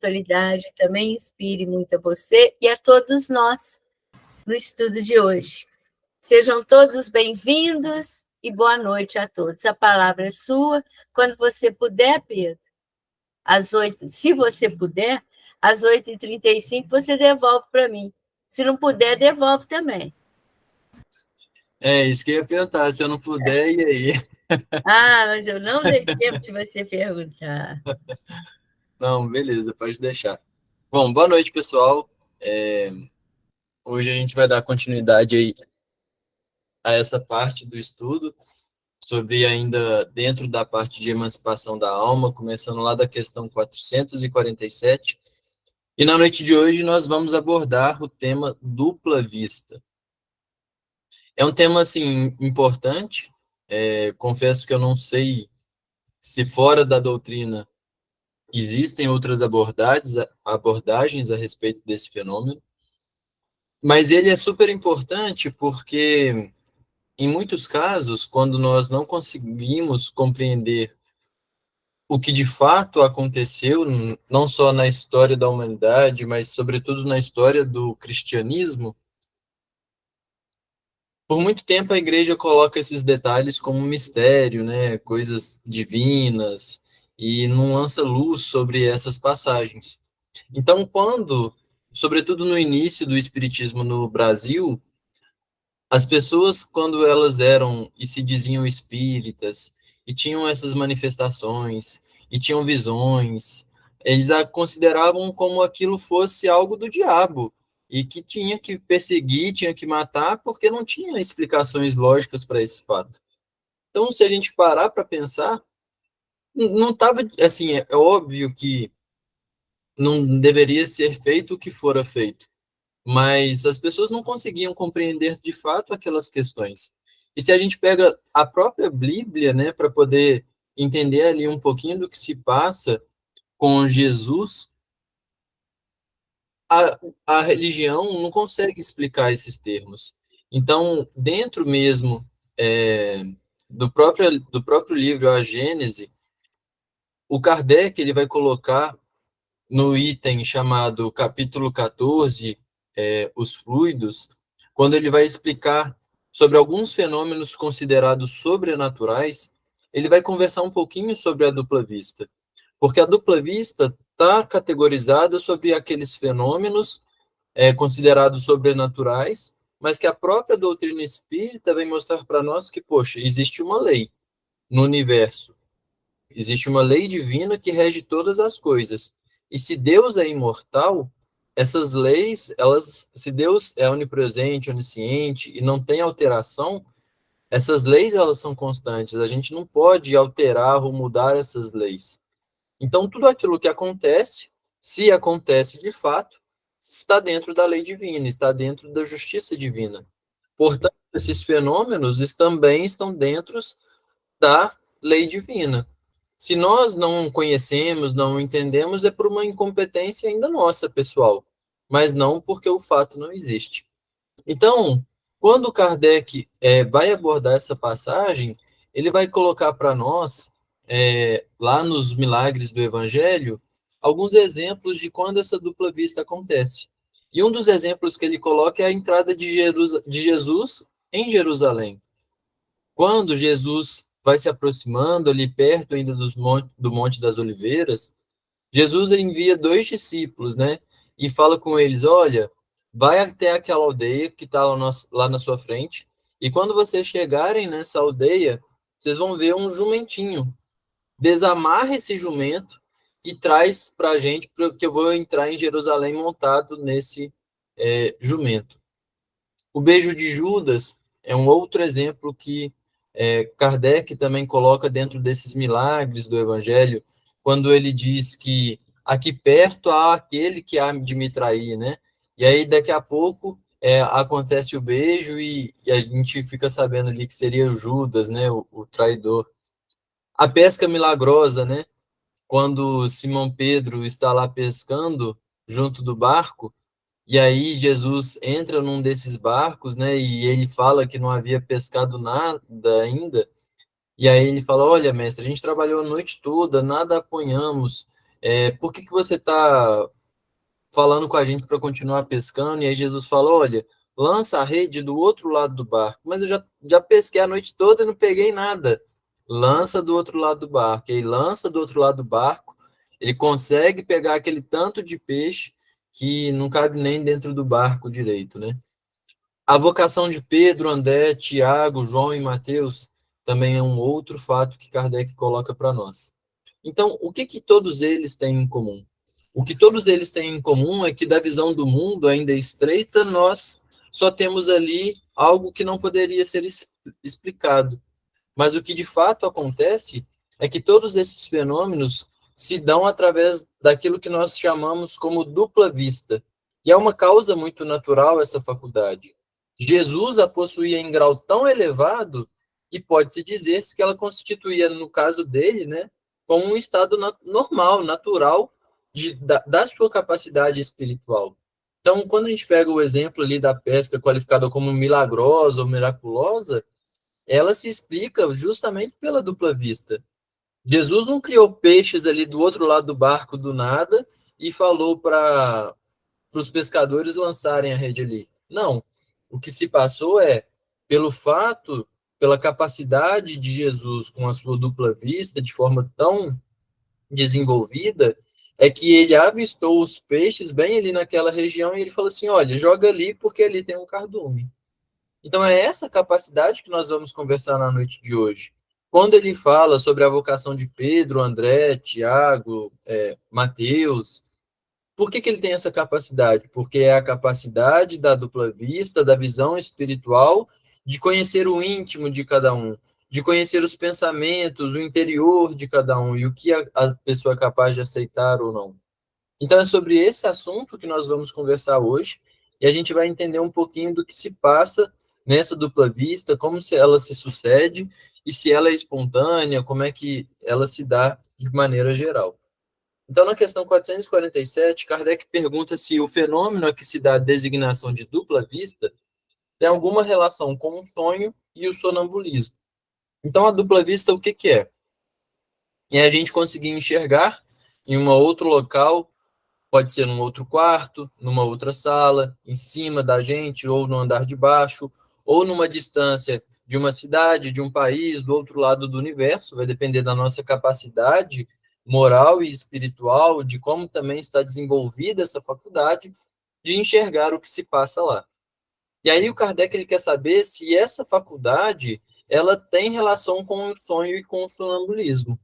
espiritualidade também inspire muito a você e a todos nós no estudo de hoje. Sejam todos bem-vindos e boa noite a todos. A palavra é sua. Quando você puder, Pedro, às 8, se você puder, às 8h35, você devolve para mim. Se não puder, devolve também. É isso que eu ia perguntar, se eu não puder, e aí? Mas eu não dei tempo de você perguntar. Não, beleza, pode deixar. Bom, boa noite, pessoal. Hoje a gente vai dar continuidade aí a essa parte do estudo, sobre ainda dentro da parte de emancipação da alma, começando lá da questão 447. E na noite de hoje nós vamos abordar o tema dupla vista. É um tema, assim, importante. Confesso que eu não sei se fora da doutrina existem outras abordagens a respeito desse fenômeno, mas ele é super importante porque, em muitos casos, quando nós não conseguimos compreender o que de fato aconteceu, não só na história da humanidade, mas sobretudo na história do cristianismo, por muito tempo a igreja coloca esses detalhes como um mistério, né, coisas divinas, e não lança luz sobre essas passagens. Então, sobretudo no início do espiritismo no Brasil, as pessoas, quando elas eram e se diziam espíritas, e tinham essas manifestações, e tinham visões, eles a consideravam como aquilo fosse algo do diabo, e que tinha que perseguir, tinha que matar, porque não tinha explicações lógicas para esse fato. Então, se a gente parar para pensar, não estava, assim, é óbvio que não deveria ser feito o que fora feito, mas as pessoas não conseguiam compreender de fato aquelas questões. E se a gente pega a própria Bíblia, né, para poder entender ali um pouquinho do que se passa com Jesus, a religião não consegue explicar esses termos. Então, dentro mesmo do próprio livro A Gênese, o Kardec ele vai colocar no item chamado capítulo 14, os fluidos, quando ele vai explicar sobre alguns fenômenos considerados sobrenaturais, ele vai conversar um pouquinho sobre a dupla vista, porque a dupla vista está categorizada sobre aqueles fenômenos considerados sobrenaturais, mas que a própria doutrina espírita vai mostrar para nós que, poxa, existe uma lei no universo, existe uma lei divina que rege todas as coisas. E se Deus é imortal, essas leis, se Deus é onipresente, onisciente e não tem alteração, essas leis elas são constantes. A gente não pode alterar ou mudar essas leis. Então, tudo aquilo que acontece, se acontece de fato, está dentro da lei divina, está dentro da justiça divina. Portanto, esses fenômenos também estão dentro da lei divina. Se nós não conhecemos, não entendemos, é por uma incompetência ainda nossa, pessoal, mas não porque o fato não existe. Então, quando Kardec vai abordar essa passagem, ele vai colocar para nós, lá nos Milagres do Evangelho, alguns exemplos de quando essa dupla vista acontece. E um dos exemplos que ele coloca é a entrada de Jesus em Jerusalém. Quando Jesus vai se aproximando ali perto ainda do Monte das Oliveiras, Jesus envia 2 discípulos, né? E fala com eles, olha, vai até aquela aldeia que está lá na sua frente, e quando vocês chegarem nessa aldeia, vocês vão ver um jumentinho. Desamarra esse jumento e traz para a gente, porque eu vou entrar em Jerusalém montado nesse jumento. O beijo de Judas é um outro exemplo que Kardec também coloca dentro desses milagres do Evangelho, quando ele diz que aqui perto há aquele que há de me trair, né? E aí daqui a pouco acontece o beijo e a gente fica sabendo ali que seria o Judas, né? O traidor. A pesca milagrosa, né? Quando Simão Pedro está lá pescando junto do barco, e aí Jesus entra num desses barcos, né? E ele fala que não havia pescado nada ainda. E aí ele fala, olha, mestre, a gente trabalhou a noite toda, nada apanhamos, por que você está falando com a gente para continuar pescando? E aí Jesus falou, olha, lança a rede do outro lado do barco. Mas eu já pesquei a noite toda e não peguei nada. Lança do outro lado do barco. E aí lança do outro lado do barco, ele consegue pegar aquele tanto de peixe que não cabe nem dentro do barco direito, né? A vocação de Pedro, André, Tiago, João e Mateus também é um outro fato que Kardec coloca para nós. Então, o que todos eles têm em comum? O que todos eles têm em comum é que, da visão do mundo ainda estreita, nós só temos ali algo que não poderia ser explicado. Mas o que de fato acontece é que todos esses fenômenos se dão através daquilo que nós chamamos como dupla vista. E é uma causa muito natural essa faculdade. Jesus a possuía em grau tão elevado e pode-se dizer que ela constituía, no caso dele, né, como um estado normal, natural da sua capacidade espiritual. Então, quando a gente pega o exemplo ali da pesca qualificada como milagrosa ou miraculosa, ela se explica justamente pela dupla vista. Jesus não criou peixes ali do outro lado do barco do nada e falou para os pescadores lançarem a rede ali. Não. O que se passou é, pelo fato, pela capacidade de Jesus com a sua dupla vista, de forma tão desenvolvida, é que ele avistou os peixes bem ali naquela região e ele falou assim, olha, joga ali porque ali tem um cardume. Então, é essa capacidade que nós vamos conversar na noite de hoje. Quando ele fala sobre a vocação de Pedro, André, Tiago, Mateus, por que ele tem essa capacidade? Porque é a capacidade da dupla vista, da visão espiritual, de conhecer o íntimo de cada um, de conhecer os pensamentos, o interior de cada um e o que a pessoa é capaz de aceitar ou não. Então, é sobre esse assunto que nós vamos conversar hoje, e a gente vai entender um pouquinho do que se passa nessa dupla vista, como ela se sucede, e se ela é espontânea, como é que ela se dá de maneira geral. Então, na questão 447, Kardec pergunta se o fenômeno a que se dá a designação de dupla vista tem alguma relação com o sonho e o sonambulismo. Então, a dupla vista, o que é? É a gente conseguir enxergar em um outro local. Pode ser num outro quarto, numa outra sala, em cima da gente, ou no andar de baixo, ou numa distância de uma cidade, de um país, do outro lado do universo. Vai depender da nossa capacidade moral e espiritual, de como também está desenvolvida essa faculdade de enxergar o que se passa lá. E aí o Kardec ele quer saber se essa faculdade ela tem relação com o sonho e com o sonambulismo.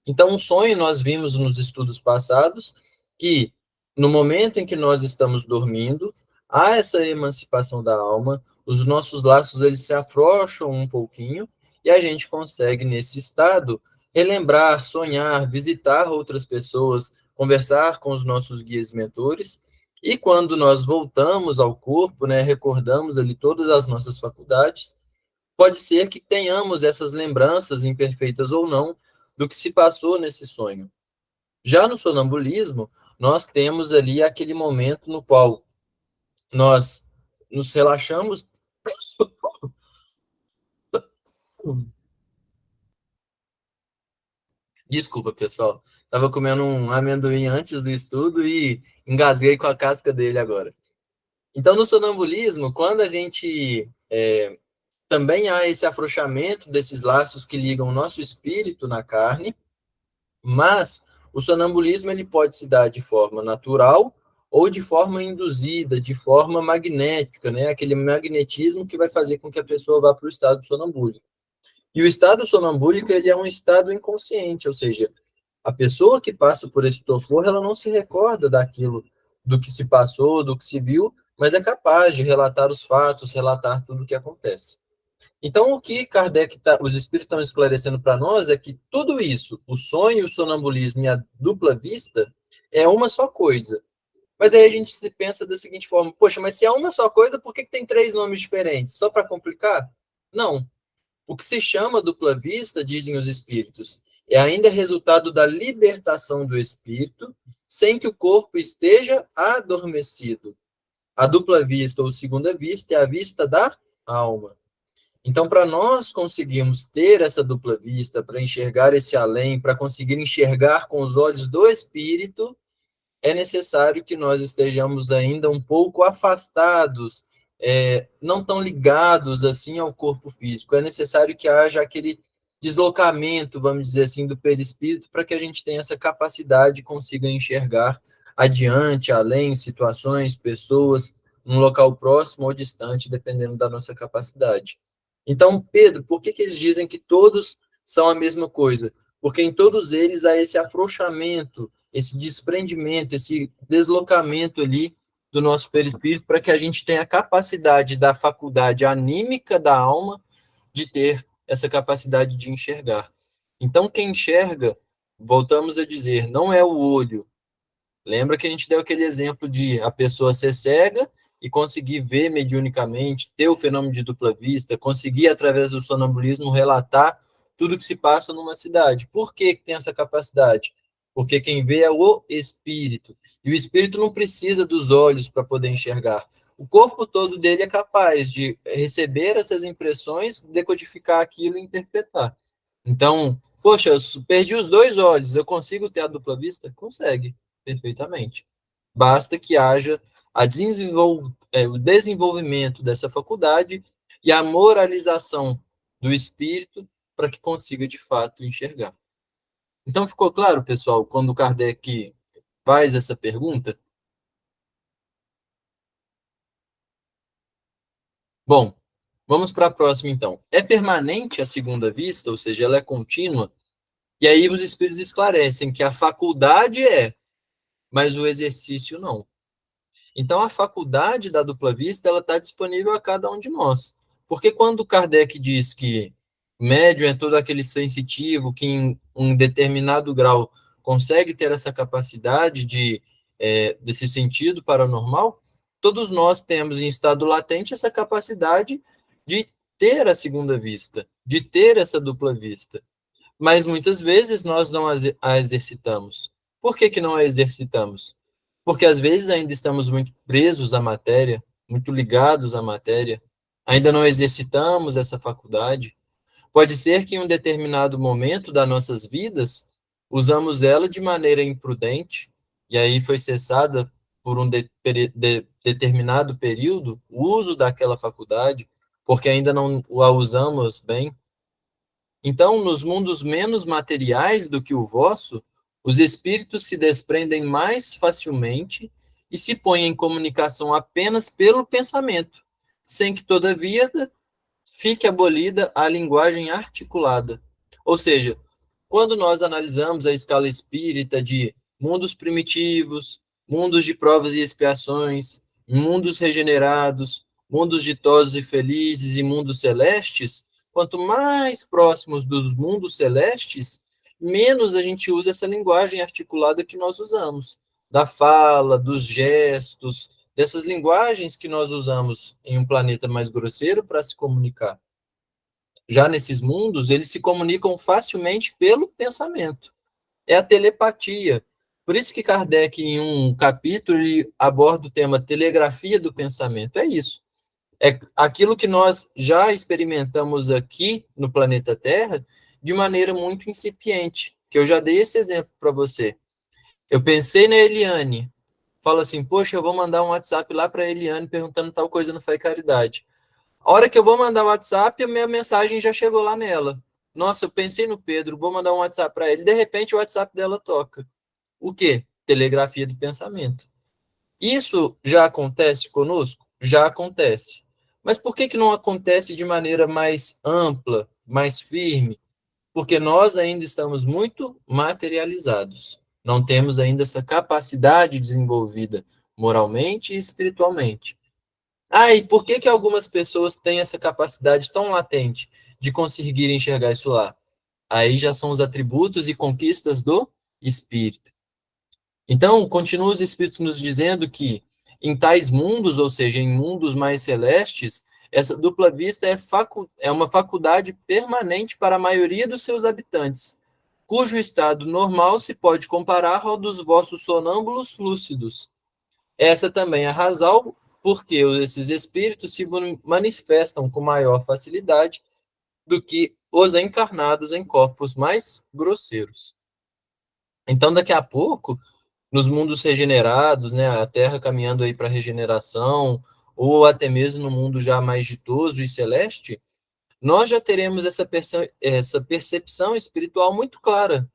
Então, o sonho, nós vimos nos estudos passados que, no momento em que nós estamos dormindo, há essa emancipação da alma, os nossos laços eles se afrouxam um pouquinho e a gente consegue, nesse estado, relembrar, sonhar, visitar outras pessoas, conversar com os nossos guias e mentores. E quando nós voltamos ao corpo, né, recordamos ali todas as nossas faculdades, pode ser que tenhamos essas lembranças, imperfeitas ou não, do que se passou nesse sonho. Já no sonambulismo, nós temos ali aquele momento no qual nós nos relaxamos. Desculpa, pessoal. Estava comendo um amendoim antes do estudo e engasguei com a casca dele agora. Então, no sonambulismo, quando a gente também há esse afrouxamento desses laços que ligam o nosso espírito na carne, mas o sonambulismo ele pode se dar de forma natural ou de forma induzida, de forma magnética, né? Aquele magnetismo que vai fazer com que a pessoa vá para o estado sonambúlico. E o estado sonambúlico ele é um estado inconsciente, ou seja, a pessoa que passa por esse torpor, ela não se recorda daquilo, do que se passou, do que se viu, mas é capaz de relatar os fatos, relatar tudo o que acontece. Então, o que os espíritos estão esclarecendo para nós é que tudo isso, o sonho, o sonambulismo e a dupla vista, é uma só coisa. Mas aí a gente se pensa da seguinte forma: poxa, mas se é uma só coisa, por que tem 3 nomes diferentes? Só para complicar? Não. O que se chama dupla vista, dizem os espíritos, é ainda resultado da libertação do espírito, sem que o corpo esteja adormecido. A dupla vista ou segunda vista é a vista da alma. Então, para nós conseguirmos ter essa dupla vista, para enxergar esse além, para conseguir enxergar com os olhos do Espírito, é necessário que nós estejamos ainda um pouco afastados, não tão ligados assim ao corpo físico. É necessário que haja aquele deslocamento, vamos dizer assim, do perispírito, para que a gente tenha essa capacidade e consiga enxergar adiante, além, situações, pessoas, num local próximo ou distante, dependendo da nossa capacidade. Então, Pedro, por que eles dizem que todos são a mesma coisa? Porque em todos eles há esse afrouxamento, esse desprendimento, esse deslocamento ali do nosso perispírito, para que a gente tenha a capacidade da faculdade anímica da alma de ter essa capacidade de enxergar. Então, quem enxerga, voltamos a dizer, não é o olho. Lembra que a gente deu aquele exemplo de a pessoa ser cega e conseguir ver mediunicamente, ter o fenômeno de dupla vista, conseguir, através do sonambulismo, relatar tudo que se passa numa cidade. Por que tem essa capacidade? Porque quem vê é o espírito. E o espírito não precisa dos olhos para poder enxergar. O corpo todo dele é capaz de receber essas impressões, decodificar aquilo e interpretar. Então, poxa, eu perdi os dois olhos, eu consigo ter a dupla vista? Consegue, perfeitamente. Basta que haja o desenvolvimento dessa faculdade e a moralização do espírito para que consiga, de fato, enxergar. Então, ficou claro, pessoal, quando Kardec faz essa pergunta? Bom, vamos para a próxima, então. É permanente a segunda vista, ou seja, ela é contínua? E aí os espíritos esclarecem que a faculdade mas o exercício não. Então, a faculdade da dupla vista ela está disponível a cada um de nós. Porque quando Kardec diz que médium é todo aquele sensitivo que, em um determinado grau, consegue ter essa capacidade desse sentido paranormal, todos nós temos em estado latente essa capacidade de ter a segunda vista, de ter essa dupla vista. Mas muitas vezes nós não a exercitamos. Por que não a exercitamos? Porque às vezes ainda estamos muito presos à matéria, muito ligados à matéria, ainda não exercitamos essa faculdade. Pode ser que em um determinado momento das nossas vidas, usamos ela de maneira imprudente, e aí foi cessada por um determinado período o uso daquela faculdade, porque ainda não a usamos bem. Então, nos mundos menos materiais do que o vosso, os espíritos se desprendem mais facilmente e se põem em comunicação apenas pelo pensamento, sem que, todavia, fique abolida a linguagem articulada. Ou seja, quando nós analisamos a escala espírita de mundos primitivos, mundos de provas e expiações, mundos regenerados, mundos ditosos e felizes e mundos celestes, quanto mais próximos dos mundos celestes, menos a gente usa essa linguagem articulada que nós usamos, da fala, dos gestos, dessas linguagens que nós usamos em um planeta mais grosseiro para se comunicar. Já nesses mundos, eles se comunicam facilmente pelo pensamento. É a telepatia. Por isso que Kardec, em um capítulo, ele aborda o tema telegrafia do pensamento. É isso. É aquilo que nós já experimentamos aqui no planeta Terra de maneira muito incipiente, que eu já dei esse exemplo para você. Eu pensei na Eliane, falo assim, poxa, eu vou mandar um WhatsApp lá para a Eliane perguntando tal coisa no Fé e Caridade. A hora que eu vou mandar o WhatsApp, a minha mensagem já chegou lá nela. Nossa, eu pensei no Pedro, vou mandar um WhatsApp para ele. De repente, o WhatsApp dela toca. O quê? Telegrafia do pensamento. Isso já acontece conosco? Já acontece. Mas por que não acontece de maneira mais ampla, mais firme? Porque nós ainda estamos muito materializados. Não temos ainda essa capacidade desenvolvida moralmente e espiritualmente. E por que algumas pessoas têm essa capacidade tão latente de conseguir enxergar isso lá? Aí já são os atributos e conquistas do espírito. Então, continua os espíritos nos dizendo que em tais mundos, ou seja, em mundos mais celestes, essa dupla vista é uma faculdade permanente para a maioria dos seus habitantes, cujo estado normal se pode comparar ao dos vossos sonâmbulos lúcidos. Essa também é a razão porque esses espíritos se manifestam com maior facilidade do que os encarnados em corpos mais grosseiros. Então, daqui a pouco, nos mundos regenerados, né, a Terra caminhando aí para a regeneração, ou até mesmo no mundo já mais ditoso e celeste, nós já teremos essa percepção espiritual muito clara.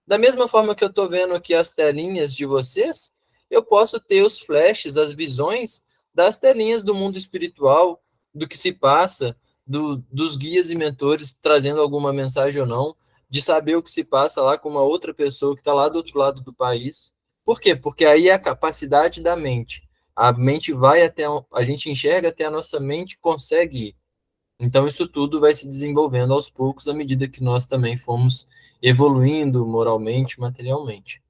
Da mesma forma que eu estou vendo aqui as telinhas de vocês, eu posso ter os flashes, as visões das telinhas do mundo espiritual, do que se passa, dos guias e mentores trazendo alguma mensagem ou não, de saber o que se passa lá com uma outra pessoa que está lá do outro lado do país. Por quê? Porque aí é a capacidade da mente. A mente vai até, a gente enxerga até a nossa mente consegue ir. Então, isso tudo vai se desenvolvendo aos poucos, à medida que nós também fomos evoluindo moralmente, materialmente.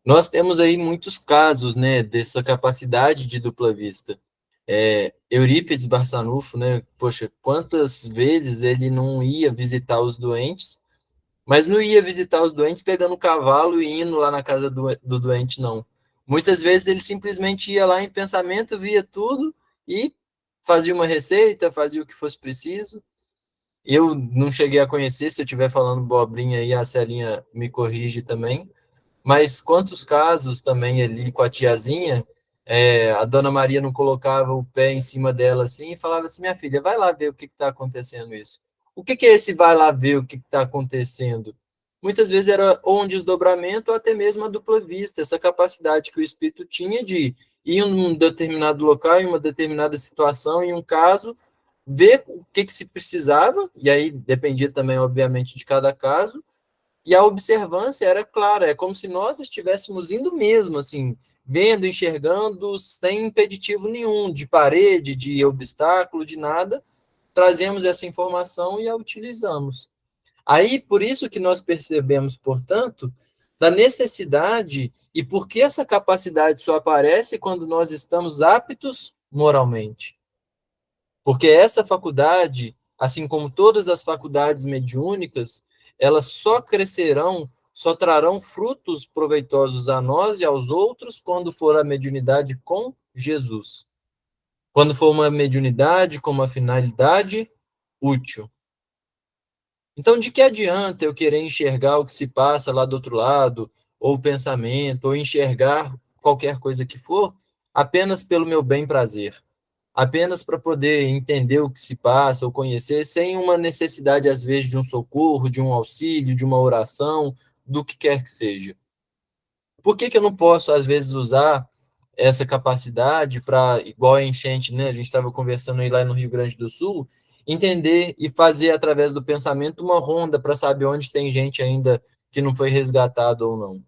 Nós temos aí muitos casos, né, dessa capacidade de dupla vista. Eurípides Barçanufo, né, poxa, quantas vezes ele não ia visitar os doentes, mas não ia visitar os doentes pegando o cavalo e indo lá na casa do doente, não. Muitas vezes ele simplesmente ia lá em pensamento, via tudo e fazia uma receita, fazia o que fosse preciso. Eu não cheguei a conhecer, se eu estiver falando bobrinha aí, a Celinha me corrige também. Mas quantos casos também ali com a tiazinha, a dona Maria não colocava o pé em cima dela assim e falava assim: minha filha, vai lá ver o que está acontecendo isso. O que é esse vai lá ver o que está acontecendo? Muitas vezes era ou um desdobramento ou até mesmo a dupla vista, essa capacidade que o espírito tinha de ir em um determinado local, em uma determinada situação, em um caso, ver o que se precisava, e aí dependia também, obviamente, de cada caso, e a observância era clara, é como se nós estivéssemos indo mesmo, assim, vendo, enxergando, sem impeditivo nenhum, de parede, de obstáculo, de nada, trazemos essa informação e a utilizamos. Aí, por isso que nós percebemos, portanto, da necessidade e por que essa capacidade só aparece quando nós estamos aptos moralmente. Porque essa faculdade, assim como todas as faculdades mediúnicas, elas só crescerão, só trarão frutos proveitosos a nós e aos outros quando for a mediunidade com Jesus. Quando for uma mediunidade com uma finalidade útil. Então, de que adianta eu querer enxergar o que se passa lá do outro lado, ou o pensamento, ou enxergar qualquer coisa que for, apenas pelo meu bem prazer? Apenas para poder entender o que se passa ou conhecer, sem uma necessidade, às vezes, de um socorro, de um auxílio, de uma oração, do que quer que seja. Por que eu não posso, às vezes, usar essa capacidade para, igual a enchente, né? A gente estava conversando aí lá no Rio Grande do Sul, entender e fazer, através do pensamento, uma ronda para saber onde tem gente ainda que não foi resgatado ou não.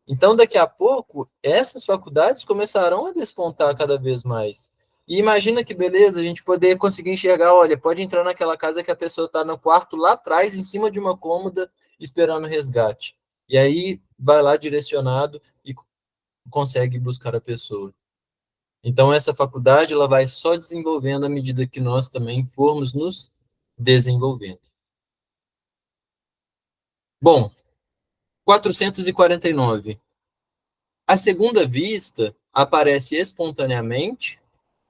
Então, daqui a pouco, essas faculdades começarão a despontar cada vez mais. E imagina que beleza a gente poder conseguir enxergar, olha, pode entrar naquela casa que a pessoa está no quarto lá atrás, em cima de uma cômoda, esperando resgate. E aí vai lá direcionado e consegue buscar a pessoa. Então, essa faculdade ela vai só desenvolvendo à medida que nós também formos nos desenvolvendo. Bom, 449. A segunda vista aparece espontaneamente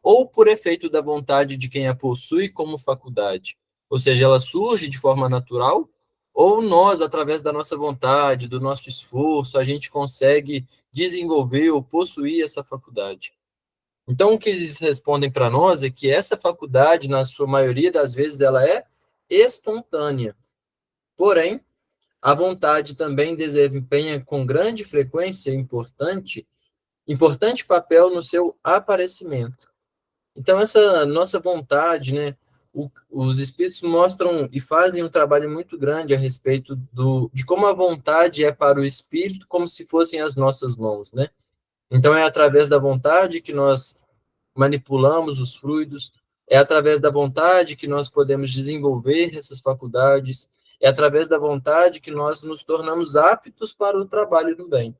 ou por efeito da vontade de quem a possui como faculdade. Ou seja, ela surge de forma natural, ou nós, através da nossa vontade, do nosso esforço, a gente consegue desenvolver ou possuir essa faculdade. Então, o que eles respondem para nós é que essa faculdade, na sua maioria das vezes, ela é espontânea. Porém, a vontade também desempenha com grande frequência importante papel no seu aparecimento. Então, essa nossa vontade, né, os espíritos mostram e fazem um trabalho muito grande a respeito de como a vontade é para o espírito como se fossem as nossas mãos, né? Então, é através da vontade que nós manipulamos os fluidos, é através da vontade que nós podemos desenvolver essas faculdades, é através da vontade que nós nos tornamos aptos para o trabalho do bem.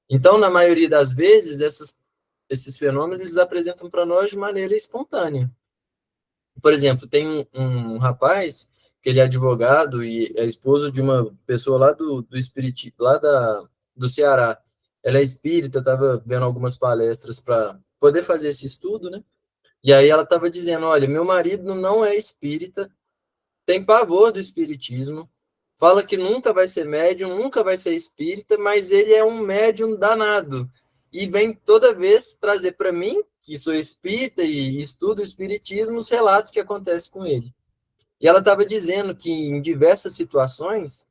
Então, na maioria das vezes, esses fenômenos eles apresentam para nós de maneira espontânea. Por exemplo, tem um rapaz que ele é advogado e é esposo de uma pessoa lá do Espírito, do Ceará. Ela é espírita, estava vendo algumas palestras para poder fazer esse estudo, né? E aí ela estava dizendo, olha, meu marido não é espírita, tem pavor do espiritismo, fala que nunca vai ser médium, nunca vai ser espírita, mas ele é um médium danado. E vem toda vez trazer para mim, que sou espírita e estudo o espiritismo, os relatos que acontecem com ele. E ela estava dizendo que em diversas situações,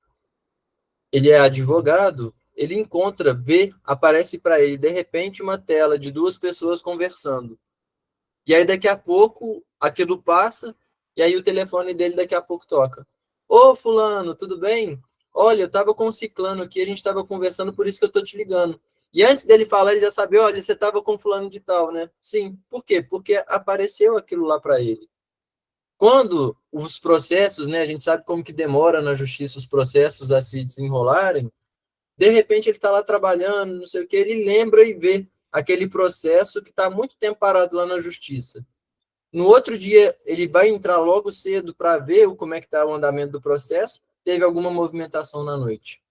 ele é advogado, ele encontra, vê, aparece para ele, de repente, uma tela de duas pessoas conversando. E aí, daqui a pouco, aquilo passa, e aí o telefone dele daqui a pouco toca. Ô, fulano, tudo bem? Olha, eu estava com um ciclano aqui, a gente estava conversando, por isso que eu estou te ligando. E antes dele falar, ele já sabia, olha, você estava com fulano de tal, né? Sim. Por quê? Porque apareceu aquilo lá para ele. Quando os processos, né, a gente sabe como que demora na justiça os processos a se desenrolarem, de repente ele está lá trabalhando, não sei o que, ele lembra e vê aquele processo que está há muito tempo parado lá na justiça. No outro dia, ele vai entrar logo cedo para ver como é que está o andamento do processo, teve alguma movimentação na noite.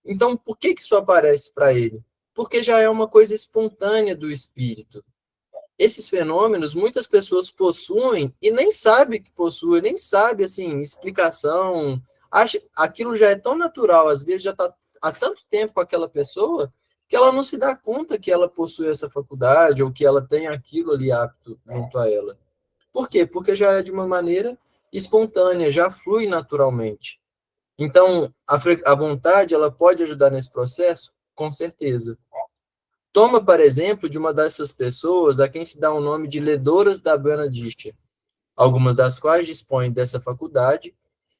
Então, por que isso aparece para ele? Porque já é uma coisa espontânea do espírito. Esses fenômenos, muitas pessoas possuem e nem sabem que possuem, nem sabem, assim, explicação. Acha, aquilo já é tão natural, às vezes já está há tanto tempo com aquela pessoa, que ela não se dá conta que ela possui essa faculdade ou que ela tem aquilo ali apto junto a ela. Por quê? Porque já é de uma maneira espontânea, já flui naturalmente. Então, a vontade, ela pode ajudar nesse processo? Com certeza. Toma, por exemplo, de uma dessas pessoas a quem se dá o nome de ledoras da Benedicta, algumas das quais dispõem dessa faculdade,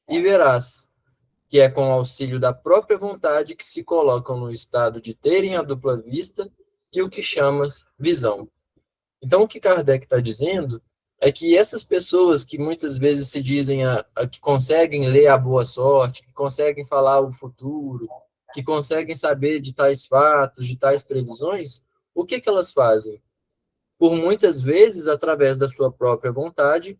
e verás que é com o auxílio da própria vontade que se colocam no estado de terem a dupla vista e o que chamas visão. Então, o que Kardec está dizendo é que essas pessoas que muitas vezes se dizem que conseguem ler a boa sorte, que conseguem falar o futuro, que conseguem saber de tais fatos, de tais previsões, o que elas fazem? Por muitas vezes, através da sua própria vontade,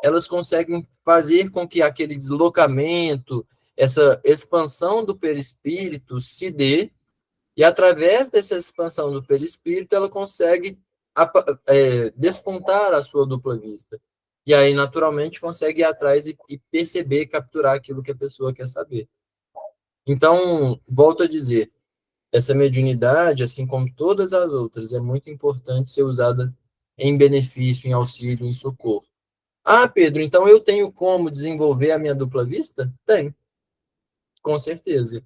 elas conseguem fazer com que aquele deslocamento, essa expansão do perispírito se dê, e através dessa expansão do perispírito, ela consegue despontar a sua dupla vista. E aí, naturalmente, consegue ir atrás e perceber, capturar aquilo que a pessoa quer saber. Então, volto a dizer, essa mediunidade, assim como todas as outras, é muito importante ser usada em benefício, em auxílio, em socorro. Ah, Pedro, então eu tenho como desenvolver a minha dupla vista? Tem, com certeza.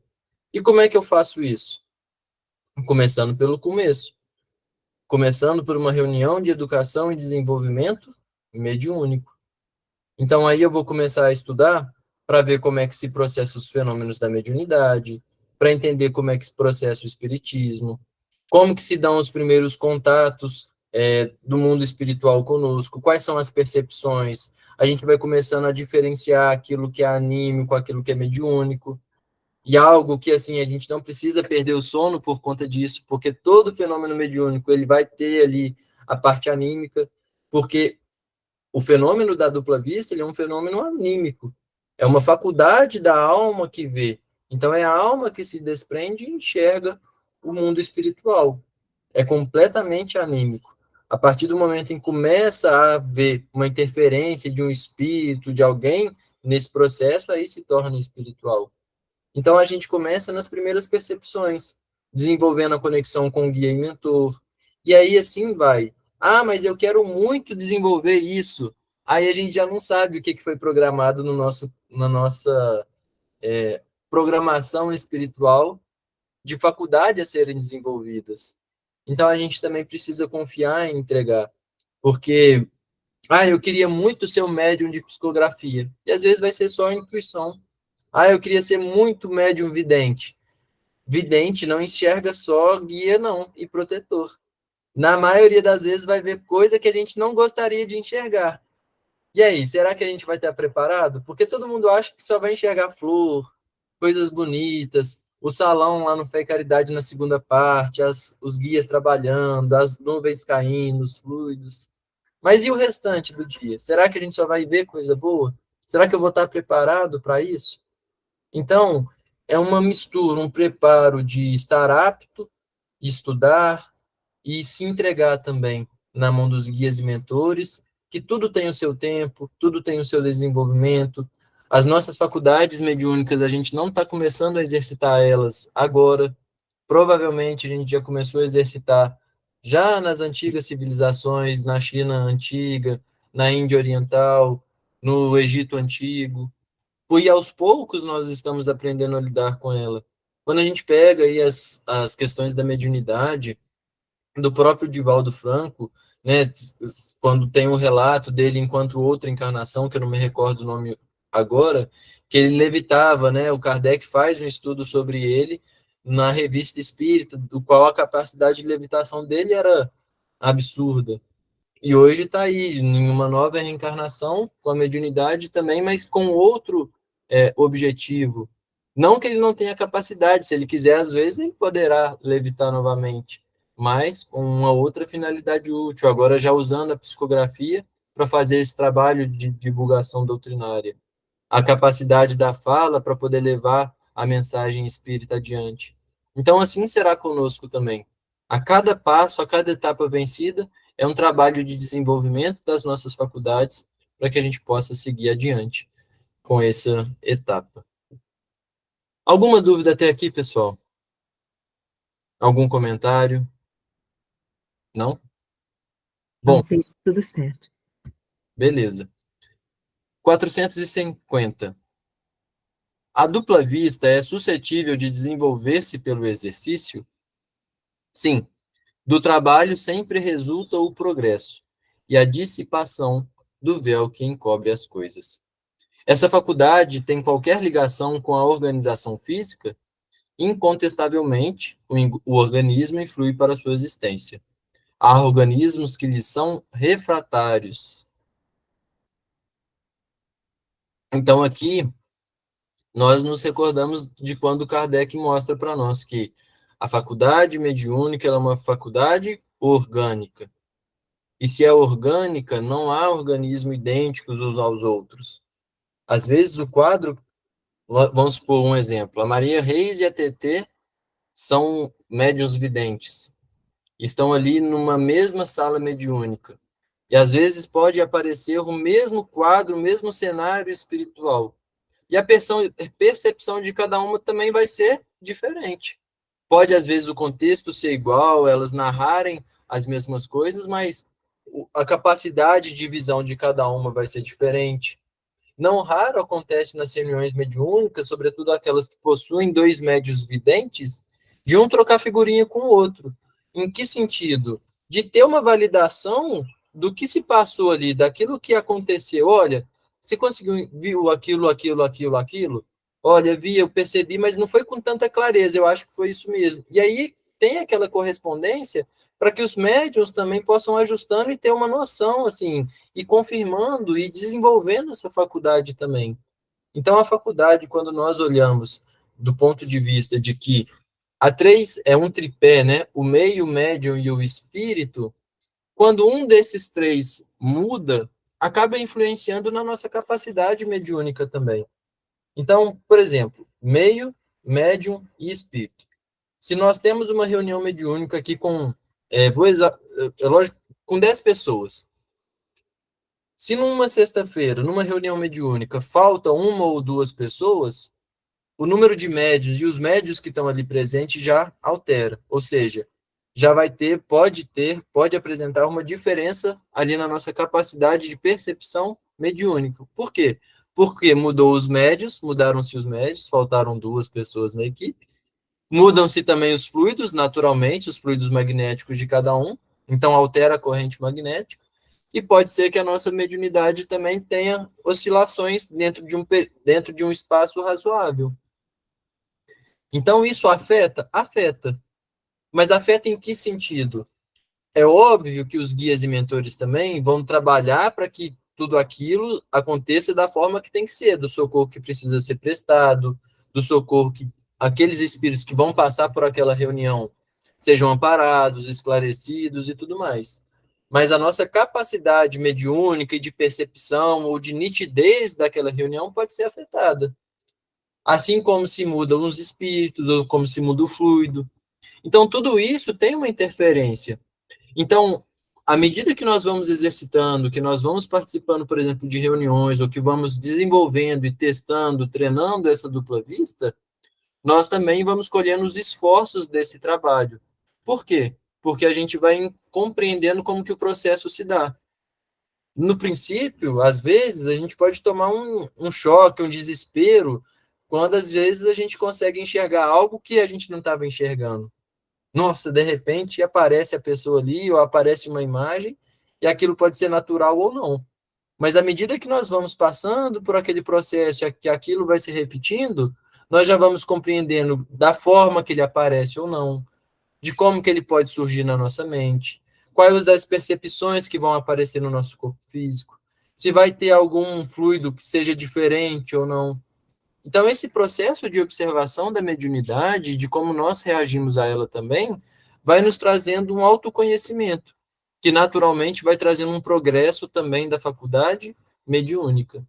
E como é que eu faço isso? Começando pelo começo. Começando por uma reunião de educação e desenvolvimento mediúnico. Então, aí eu vou começar a estudar para ver como é que se processa os fenômenos da mediunidade, para entender como é que se processa o espiritismo, como que se dão os primeiros contatos do mundo espiritual conosco, quais são as percepções. A gente vai começando a diferenciar aquilo que é anímico, aquilo que é mediúnico, e algo que, assim, a gente não precisa perder o sono por conta disso, porque todo fenômeno mediúnico, ele vai ter ali a parte anímica, porque o fenômeno da dupla vista, ele é um fenômeno anímico. É uma faculdade da alma que vê. Então, é a alma que se desprende e enxerga o mundo espiritual. É completamente anímico. A partir do momento em que começa a haver uma interferência de um espírito, de alguém nesse processo, aí se torna espiritual. Então, a gente começa nas primeiras percepções, desenvolvendo a conexão com o guia e mentor. E aí, assim vai. Ah, mas eu quero muito desenvolver isso. Aí a gente já não sabe o que foi programado na nossa programação espiritual de faculdade a serem desenvolvidas. Então, a gente também precisa confiar em entregar. Porque, eu queria muito ser um médium de psicografia. E às vezes vai ser só intuição. Eu queria ser muito médium vidente. Vidente não enxerga só guia, não, e protetor. Na maioria das vezes vai ver coisa que a gente não gostaria de enxergar. E aí, será que a gente vai estar preparado? Porque todo mundo acha que só vai enxergar flor, coisas bonitas, o salão lá no Fé e Caridade na segunda parte, os guias trabalhando, as nuvens caindo, os fluidos. Mas e o restante do dia? Será que a gente só vai ver coisa boa? Será que eu vou estar preparado para isso? Então, é uma mistura, um preparo de estar apto, estudar, e se entregar também na mão dos guias e mentores, que tudo tem o seu tempo, tudo tem o seu desenvolvimento. As nossas faculdades mediúnicas, a gente não está começando a exercitar elas agora. Provavelmente a gente já começou a exercitar já nas antigas civilizações, na China antiga, na Índia Oriental, no Egito Antigo. E aos poucos nós estamos aprendendo a lidar com ela. Quando a gente pega aí as questões da mediunidade, do próprio Divaldo Franco, né, quando tem um relato dele enquanto outra encarnação, que eu não me recordo o nome agora, que ele levitava, né, o Kardec faz um estudo sobre ele na Revista Espírita, do qual a capacidade de levitação dele era absurda. E hoje está aí, em uma nova reencarnação, com a mediunidade também, mas com outro objetivo. Não que ele não tenha capacidade, se ele quiser, às vezes, ele poderá levitar novamente, mas com uma outra finalidade útil, agora já usando a psicografia para fazer esse trabalho de divulgação doutrinária. A capacidade da fala para poder levar a mensagem espírita adiante. Então, assim será conosco também. A cada passo, a cada etapa vencida, é um trabalho de desenvolvimento das nossas faculdades para que a gente possa seguir adiante com essa etapa. Alguma dúvida até aqui, pessoal? Algum comentário? Não? Bom, tudo certo. Beleza. 450. A dupla vista é suscetível de desenvolver-se pelo exercício? Sim. Do trabalho sempre resulta o progresso e a dissipação do véu que encobre as coisas. Essa faculdade tem qualquer ligação com a organização física? Incontestavelmente, o organismo influi para a sua existência. Há organismos que lhe são refratários. Então, aqui, nós nos recordamos de quando Kardec mostra para nós que a faculdade mediúnica ela é uma faculdade orgânica. E se é orgânica, não há organismos idênticos uns aos outros. Às vezes, o quadro, vamos supor um exemplo, a Maria Reis e a TT são médiuns videntes. Estão ali numa mesma sala mediúnica. E às vezes pode aparecer o mesmo quadro, o mesmo cenário espiritual. E a percepção de cada uma também vai ser diferente. Pode, às vezes, o contexto ser igual, elas narrarem as mesmas coisas, mas a capacidade de visão de cada uma vai ser diferente. Não raro acontece nas reuniões mediúnicas, sobretudo aquelas que possuem dois médios videntes, de um trocar figurinha com o outro. Em que sentido? De ter uma validação do que se passou ali, daquilo que aconteceu. Olha, você conseguiu, viu aquilo, aquilo, aquilo, aquilo? Olha, vi, eu percebi, mas não foi com tanta clareza, eu acho que foi isso mesmo. E aí tem aquela correspondência para que os médiuns também possam ajustando e ter uma noção, assim, e confirmando e desenvolvendo essa faculdade também. Então, a faculdade, quando nós olhamos do ponto de vista de que a três é um tripé, né? O meio, o médium e o espírito, quando um desses três muda, acaba influenciando na nossa capacidade mediúnica também. Então, por exemplo, meio, médium e espírito. Se nós temos uma reunião mediúnica aqui com, lógico, com 10 pessoas, se numa sexta-feira, numa reunião mediúnica, falta uma ou duas pessoas, o número de médios e os médios que estão ali presentes já altera, ou seja, já vai pode apresentar uma diferença ali na nossa capacidade de percepção mediúnica. Por quê? Porque mudaram-se os médios, faltaram duas pessoas na equipe, mudam-se também os fluidos, naturalmente, os fluidos magnéticos de cada um, então altera a corrente magnética, e pode ser que a nossa mediunidade também tenha oscilações dentro de um espaço razoável. Então, isso afeta? Afeta. Mas afeta em que sentido? É óbvio que os guias e mentores também vão trabalhar para que tudo aquilo aconteça da forma que tem que ser, do socorro que precisa ser prestado, do socorro que aqueles espíritos que vão passar por aquela reunião sejam amparados, esclarecidos e tudo mais. Mas a nossa capacidade mediúnica e de percepção ou de nitidez daquela reunião pode ser afetada. Assim como se mudam os espíritos, ou como se muda o fluido. Então, tudo isso tem uma interferência. Então, à medida que nós vamos exercitando, que nós vamos participando, por exemplo, de reuniões, ou que vamos desenvolvendo e testando, treinando essa dupla vista, nós também vamos colhendo os esforços desse trabalho. Por quê? Porque a gente vai compreendendo como que o processo se dá. No princípio, às vezes, a gente pode tomar um choque, um desespero, quando às vezes a gente consegue enxergar algo que a gente não estava enxergando. Nossa, de repente aparece a pessoa ali, ou aparece uma imagem, e aquilo pode ser natural ou não. Mas à medida que nós vamos passando por aquele processo, que aquilo vai se repetindo, nós já vamos compreendendo da forma que ele aparece ou não, de como que ele pode surgir na nossa mente, quais as percepções que vão aparecer no nosso corpo físico, se vai ter algum fluido que seja diferente ou não. Então, esse processo de observação da mediunidade, de como nós reagimos a ela também, vai nos trazendo um autoconhecimento, que naturalmente vai trazendo um progresso também da faculdade mediúnica.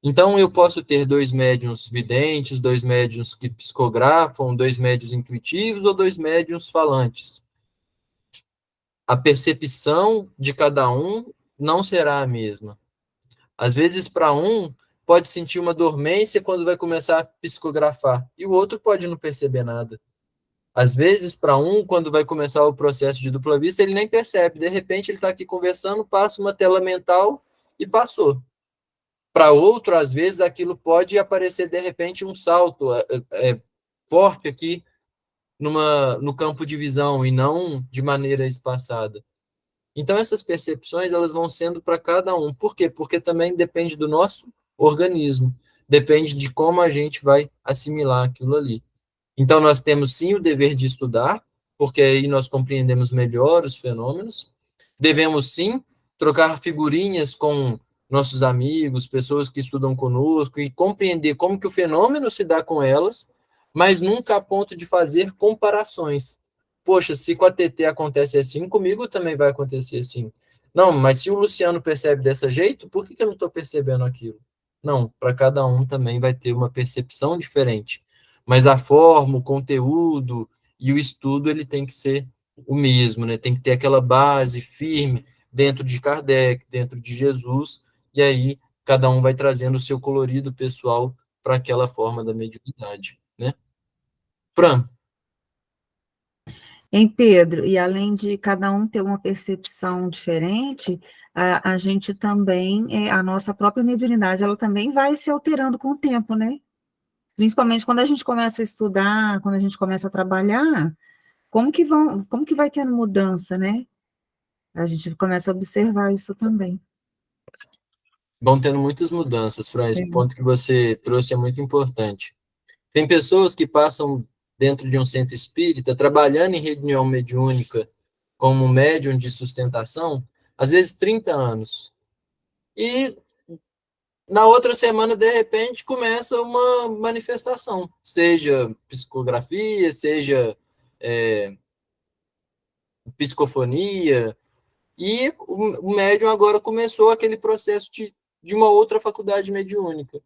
Então, eu posso ter 2 médiuns videntes, 2 médiuns que psicografam, 2 médiuns intuitivos ou 2 médiuns falantes. A percepção de cada um não será a mesma. Às vezes, para um, pode sentir uma dormência quando vai começar a psicografar, e o outro pode não perceber nada. Às vezes, para um, quando vai começar o processo de dupla vista, ele nem percebe. De repente, ele está aqui conversando, passa uma tela mental e passou. Para outro, às vezes, aquilo pode aparecer, de repente, um salto forte aqui no campo de visão e não de maneira espaçada. Então, essas percepções, elas vão sendo para cada um. Por quê? Porque também depende do nosso organismo, depende de como a gente vai assimilar aquilo ali. Então, nós temos sim o dever de estudar, porque aí nós compreendemos melhor os fenômenos. Devemos sim trocar figurinhas com nossos amigos, pessoas que estudam conosco, e compreender como que o fenômeno se dá com elas, mas nunca a ponto de fazer comparações. Poxa, se com a TT acontece assim, comigo também vai acontecer assim. Não, mas se o Luciano percebe dessa jeito, por que que eu não estou percebendo aquilo? Não, para cada um também vai ter uma percepção diferente. Mas a forma, o conteúdo e o estudo, ele tem que ser o mesmo, né? Tem que ter aquela base firme dentro de Kardec, dentro de Jesus, e aí cada um vai trazendo o seu colorido pessoal para aquela forma da mediunidade, né? Fran, Em Pedro, e além de cada um ter uma percepção diferente, a gente também, a nossa própria mediunidade, ela também vai se alterando com o tempo, né? Principalmente quando a gente começa a estudar, quando a gente começa a trabalhar, como que vai tendo mudança, né? A gente começa a observar isso também. vão tendo muitas mudanças, Fran, esse É. ponto que você trouxe é muito importante. Tem pessoas que passam dentro de um centro espírita, trabalhando em reunião mediúnica, como médium de sustentação, às vezes 30 anos. E na outra semana, de repente, começa uma manifestação, seja psicografia, seja é, psicofonia, e o médium agora começou aquele processo de uma outra faculdade mediúnica.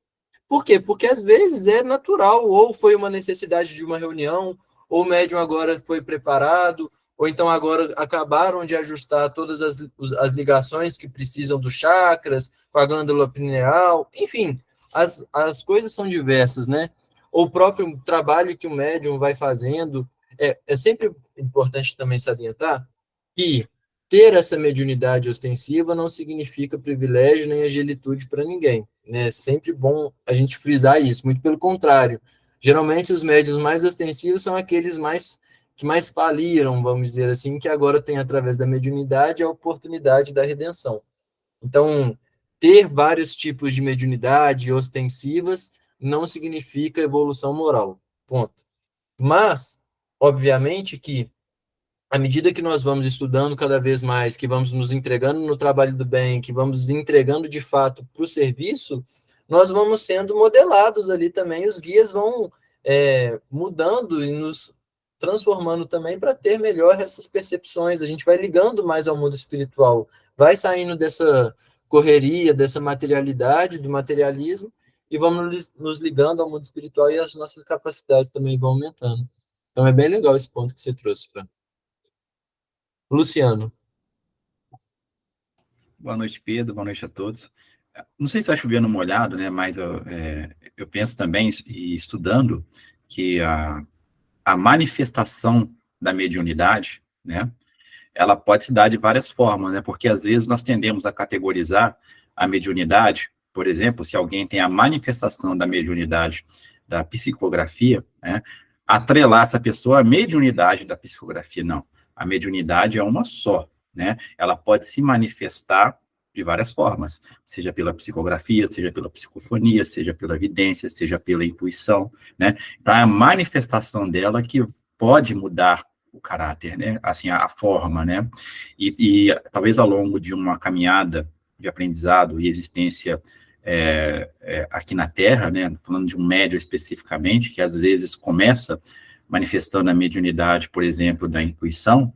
Por quê? Porque às vezes é natural, ou foi uma necessidade de uma reunião, ou o médium agora foi preparado, ou então agora acabaram de ajustar todas as ligações que precisam dos chakras, com a glândula pineal, enfim, as coisas são diversas, né? Ou o próprio trabalho que o médium vai fazendo. É sempre importante também salientar que ter essa mediunidade ostensiva não significa privilégio nem agilitude para ninguém, né? É sempre bom a gente frisar isso, muito pelo contrário. Geralmente os médiuns mais ostensivos são aqueles que mais faliram, vamos dizer assim, que agora tem através da mediunidade a oportunidade da redenção. Então, ter vários tipos de mediunidade ostensivas não significa evolução moral. Ponto. Mas, obviamente que à medida que nós vamos estudando cada vez mais, que vamos nos entregando no trabalho do bem, que vamos nos entregando de fato para o serviço, nós vamos sendo modelados ali também, os guias vão mudando e nos transformando também para ter melhor essas percepções, a gente vai ligando mais ao mundo espiritual, vai saindo dessa correria, dessa materialidade, do materialismo, e vamos nos ligando ao mundo espiritual e as nossas capacidades também vão aumentando. Então é bem legal esse ponto que você trouxe, Fran. Luciano. Boa noite, Pedro. Boa noite a todos. Não sei se vai chover no molhado, né? Mas eu penso também, e estudando, que a manifestação da mediunidade, né? Ela pode se dar de várias formas, né? Porque às vezes nós tendemos a categorizar a mediunidade, por exemplo, se alguém tem a manifestação da mediunidade da psicografia, né? Atrelar essa pessoa à mediunidade da psicografia, não. A mediunidade é uma só, né? Ela pode se manifestar de várias formas, seja pela psicografia, seja pela psicofonia, seja pela evidência, seja pela intuição, né? Então, é a manifestação dela que pode mudar o caráter, né? Assim, a forma, né? E talvez ao longo de uma caminhada de aprendizado e existência aqui na Terra, né? Falando de um médium especificamente, que às vezes começa manifestando a mediunidade, por exemplo, da intuição.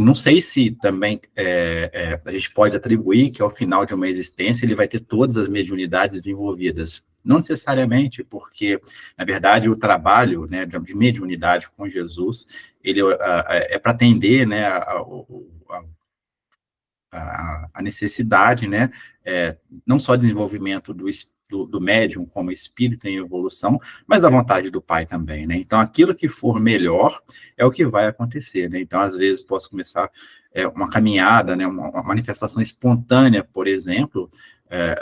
Não sei se também a gente pode atribuir que ao final de uma existência ele vai ter todas as mediunidades desenvolvidas. Não necessariamente, porque, na verdade, o trabalho, né, de mediunidade com Jesus, ele é para atender, né, a necessidade, né, não só desenvolvimento do médium como espírito em evolução, mas da vontade do Pai também, né? Então, aquilo que for melhor é o que vai acontecer, né? Então, às vezes, posso começar uma caminhada, né, uma manifestação espontânea, por exemplo,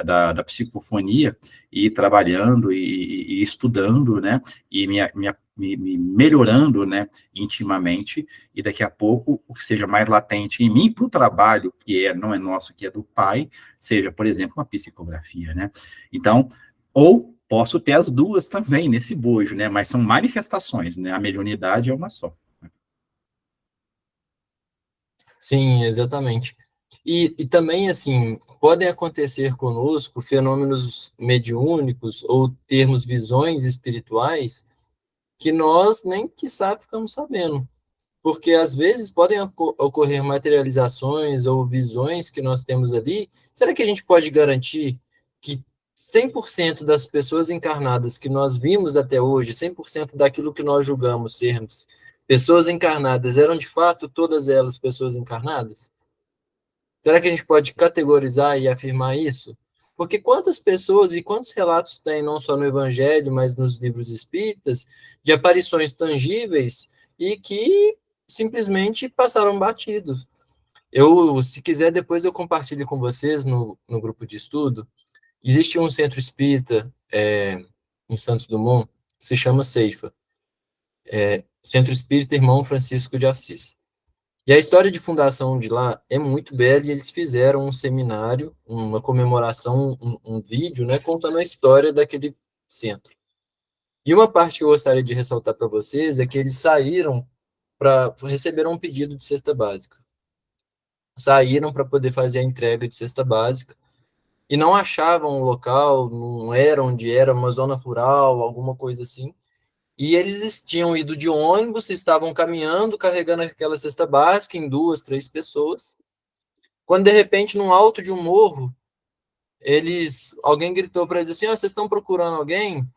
da psicofonia, e ir trabalhando e estudando, né, e me melhorando, né, intimamente, e daqui a pouco o que seja mais latente em mim para o trabalho, que não é nosso, que é do Pai, seja, por exemplo, uma psicografia, né? Então, ou posso ter as duas também nesse bojo, né, mas são manifestações, né, a mediunidade é uma só. Sim, exatamente. E também, assim, podem acontecer conosco fenômenos mediúnicos ou termos visões espirituais que nós nem, quiçá, ficamos sabendo. Porque, às vezes, podem ocorrer materializações ou visões que nós temos ali. Será que a gente pode garantir que 100% das pessoas encarnadas que nós vimos até hoje, 100% daquilo que nós julgamos sermos pessoas encarnadas, eram, de fato, todas elas pessoas encarnadas? Será que a gente pode categorizar e afirmar isso? Porque quantas pessoas e quantos relatos tem, não só no Evangelho, mas nos livros espíritas, de aparições tangíveis e que simplesmente passaram batidos. Se quiser, depois eu compartilho com vocês no grupo de estudo. Existe um centro espírita em Santos Dumont, que se chama Ceifa. Centro Espírita Irmão Francisco de Assis. E a história de fundação de lá é muito bela, e eles fizeram um seminário, uma comemoração, um vídeo, né, contando a história daquele centro. E uma parte que eu gostaria de ressaltar para vocês é que eles receberam um pedido de cesta básica. Saíram para poder fazer a entrega de cesta básica e não achavam o local, não era onde era, uma zona rural, alguma coisa assim. E eles tinham ido de ônibus, estavam caminhando, carregando aquela cesta básica em 2, 3 pessoas. Quando, de repente, no alto de um morro, alguém gritou para eles assim: vocês estão procurando alguém?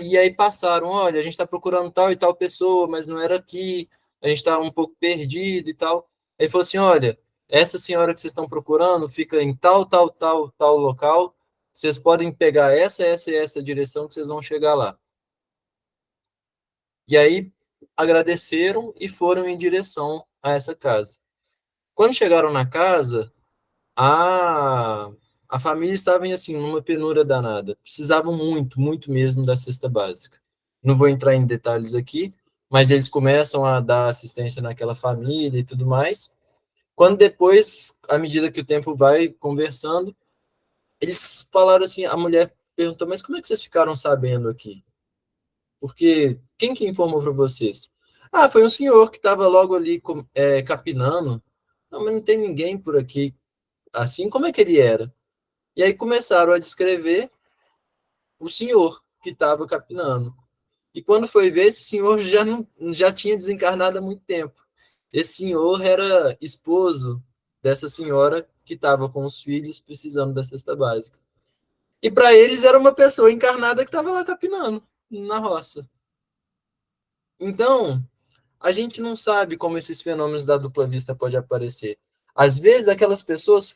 E aí passaram: olha, a gente está procurando tal e tal pessoa, mas não era aqui, a gente está um pouco perdido e tal. Aí falou assim: olha, essa senhora que vocês estão procurando fica em tal local, vocês podem pegar essa e essa direção que vocês vão chegar lá. E aí agradeceram e foram em direção a essa casa. Quando chegaram na casa, a família estava assim, numa penúria danada. Precisavam muito, muito mesmo da cesta básica. Não vou entrar em detalhes aqui, mas eles começam a dar assistência naquela família e tudo mais. Quando depois, à medida que o tempo vai conversando, eles falaram assim, a mulher perguntou: mas como é que vocês ficaram sabendo aqui? Porque quem que informou para vocês? Foi um senhor que estava logo ali capinando. Não, mas não tem ninguém por aqui. Assim, como é que ele era? E aí começaram a descrever o senhor que estava capinando. E quando foi ver, esse senhor já tinha desencarnado há muito tempo. Esse senhor era esposo dessa senhora que estava com os filhos precisando da cesta básica. E para eles era uma pessoa encarnada que estava lá capinando, na roça. Então, a gente não sabe como esses fenômenos da dupla vista podem aparecer. Às vezes, aquelas pessoas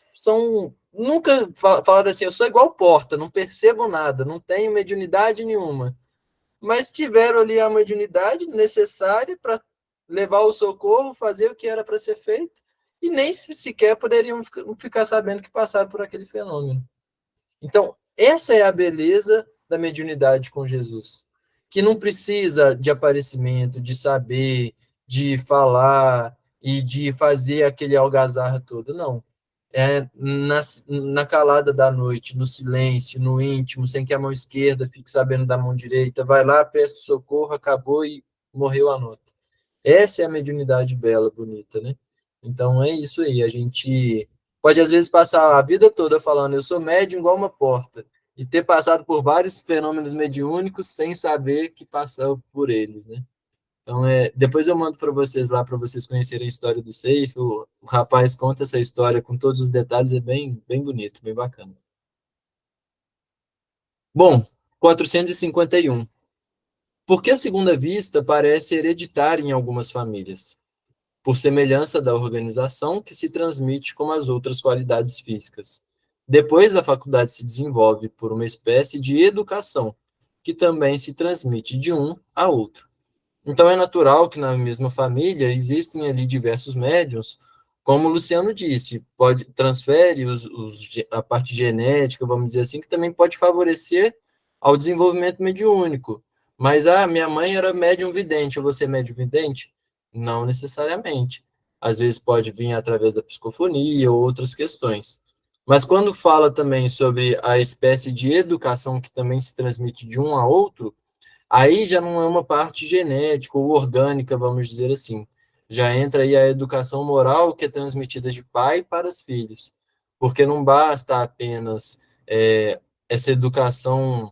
nunca falaram assim, eu sou igual porta, não percebo nada, não tenho mediunidade nenhuma. Mas tiveram ali a mediunidade necessária para levar o socorro, fazer o que era para ser feito, e nem sequer poderiam ficar sabendo que passaram por aquele fenômeno. Então, essa é a beleza da mediunidade com Jesus, que não precisa de aparecimento, de saber, de falar e de fazer aquele algazarra todo, não. É na calada da noite, no silêncio, no íntimo, sem que a mão esquerda fique sabendo da mão direita, vai lá, presta socorro, acabou e morreu a nota. Essa é a mediunidade bela, bonita, né? Então é isso aí, a gente pode às vezes passar a vida toda falando, eu sou médium igual uma porta, e ter passado por vários fenômenos mediúnicos sem saber que passou por eles, né? Então, depois eu mando para vocês lá, para vocês conhecerem a história do Seife. O rapaz conta essa história com todos os detalhes, é bem, bem bonito, bem bacana. Bom, 451. Por que a segunda vista parece hereditária em algumas famílias? Por semelhança da organização que se transmite como as outras qualidades físicas. Depois, a faculdade se desenvolve por uma espécie de educação, que também se transmite de um a outro. Então, é natural que na mesma família existem ali diversos médiuns, como o Luciano disse, transfere a parte genética, vamos dizer assim, que também pode favorecer ao desenvolvimento mediúnico. Mas, minha mãe era médium vidente, eu vou ser médium vidente? Não necessariamente. Às vezes pode vir através da psicofonia ou outras questões. Mas quando fala também sobre a espécie de educação que também se transmite de um a outro, aí já não é uma parte genética ou orgânica, vamos dizer assim. Já entra aí a educação moral que é transmitida de pai para os filhos. Porque não basta apenas essa educação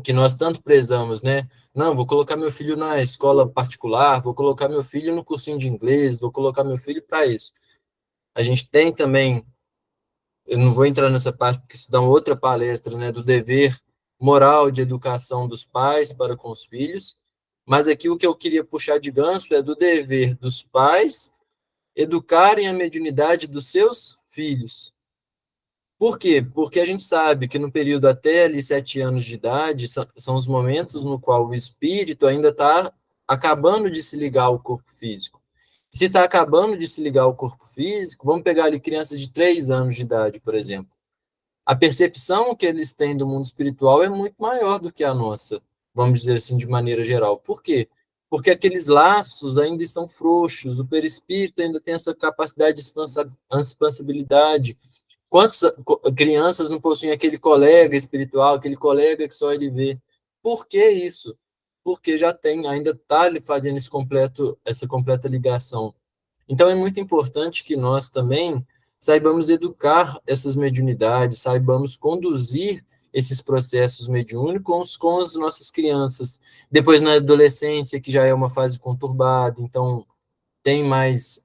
que nós tanto prezamos, né? Não, vou colocar meu filho na escola particular, vou colocar meu filho no cursinho de inglês, vou colocar meu filho para isso. A gente tem também, eu não vou entrar nessa parte porque isso dá uma outra palestra, né, do dever moral de educação dos pais para com os filhos, mas aqui o que eu queria puxar de gancho é do dever dos pais educarem a mediunidade dos seus filhos. Por quê? Porque a gente sabe que no período até ali 7 anos de idade são os momentos no qual o espírito ainda está acabando de se ligar ao corpo físico. Se está acabando de se ligar ao corpo físico, vamos pegar ali crianças de 3 anos de idade, por exemplo. A percepção que eles têm do mundo espiritual é muito maior do que a nossa, vamos dizer assim, de maneira geral. Por quê? Porque aqueles laços ainda estão frouxos, o perispírito ainda tem essa capacidade de expansibilidade. Quantas crianças não possuem aquele colega espiritual, aquele colega que só ele vê? Por que isso? Porque já tem, ainda está fazendo essa completa ligação. Então é muito importante que nós também saibamos educar essas mediunidades, saibamos conduzir esses processos mediúnicos com as nossas crianças. Depois na adolescência, que já é uma fase conturbada, então tem mais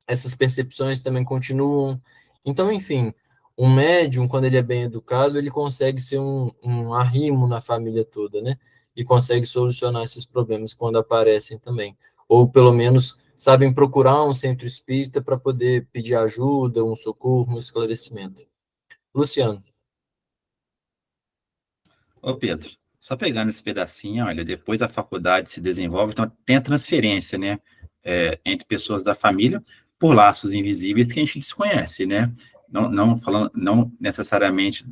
essas percepções também continuam. Então, enfim, um médium, quando ele é bem educado, ele consegue ser um arrimo na família toda, né? E consegue solucionar esses problemas quando aparecem também. Ou, pelo menos, sabem procurar um centro espírita para poder pedir ajuda, um socorro, um esclarecimento. Luciano. Ô, Pedro, só pegando esse pedacinho, olha, depois a faculdade se desenvolve, então tem a transferência, né, entre pessoas da família por laços invisíveis que a gente desconhece, né, não necessariamente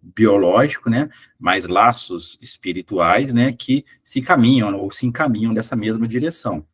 biológico, né, mas laços espirituais, né, que se caminham ou se encaminham dessa mesma direção.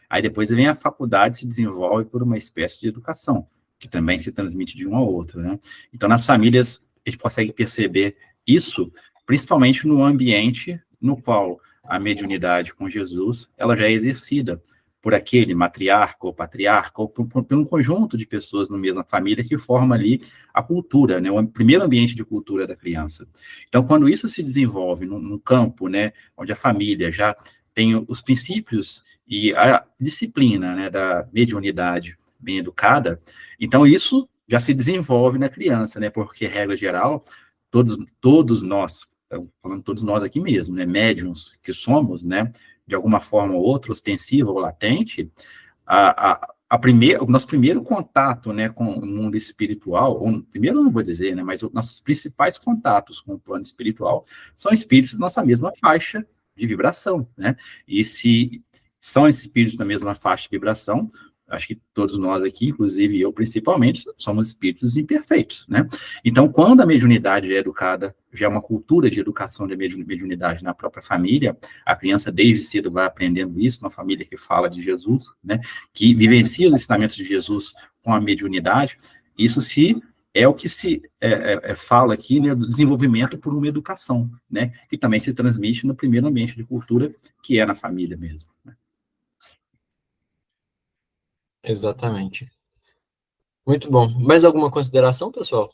Aí depois vem a faculdade se desenvolve por uma espécie de educação, que também se transmite de um ao outro, né. Então, nas famílias, a gente consegue perceber isso, principalmente no ambiente no qual a mediunidade com Jesus, ela já é exercida por aquele matriarca ou patriarca, ou por um conjunto de pessoas na mesma família que forma ali a cultura, né, o primeiro ambiente de cultura da criança. Então, quando isso se desenvolve num campo, né, onde a família já tem os princípios e a disciplina, né, da mediunidade bem educada, então isso já se desenvolve na criança, né, porque, regra geral, todos nós, falando todos nós aqui mesmo, né, médiums que somos, né, de alguma forma ou outra, ostensiva ou latente, o nosso primeiro contato, né, com o mundo espiritual, primeiro eu não vou dizer, né, mas os nossos principais contatos com o plano espiritual são espíritos da nossa mesma faixa de vibração, né? E se são espíritos da mesma faixa de vibração, acho que todos nós aqui, inclusive eu principalmente, somos espíritos imperfeitos, né? Então, quando a mediunidade é educada, já é uma cultura de educação de mediunidade na própria família, a criança desde cedo vai aprendendo isso, uma família que fala de Jesus, né? Que vivencia os ensinamentos de Jesus com a mediunidade, isso é o que se fala aqui, né, do desenvolvimento por uma educação, né? Que também se transmite no primeiro ambiente de cultura, que é na família mesmo, né? Exatamente. Muito bom. Mais alguma consideração, pessoal?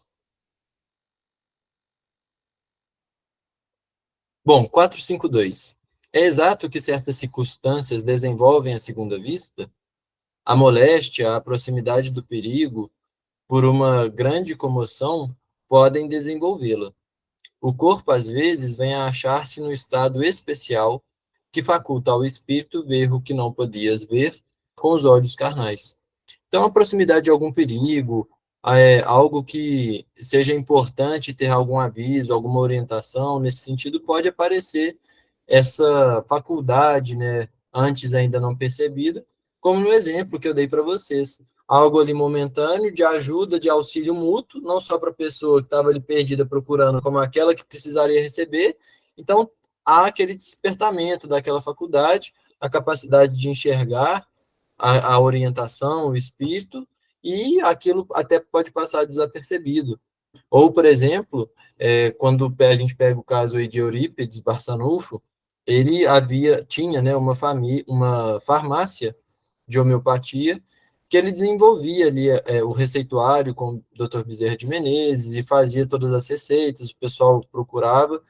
Bom, 452. É exato que certas circunstâncias desenvolvem a segunda vista? A moléstia, a proximidade do perigo, por uma grande comoção, podem desenvolvê-la. O corpo, às vezes, vem a achar-se no estado especial que faculta ao espírito ver o que não podias ver com os olhos carnais. Então, a proximidade de algum perigo, algo que seja importante ter algum aviso, alguma orientação, nesse sentido, pode aparecer essa faculdade, né, antes ainda não percebida, como no exemplo que eu dei para vocês. Algo ali momentâneo, de ajuda, de auxílio mútuo, não só para a pessoa que estava ali perdida procurando, como aquela que precisaria receber. Então, há aquele despertamento daquela faculdade, a capacidade de enxergar a orientação, o espírito, e aquilo até pode passar desapercebido. Ou, por exemplo, quando a gente pega o caso aí de Eurípides Barçanufo, ele tinha, né, uma farmácia de homeopatia, que ele desenvolvia ali o receituário com o Dr. Bezerra de Menezes e fazia todas as receitas, o pessoal procurava,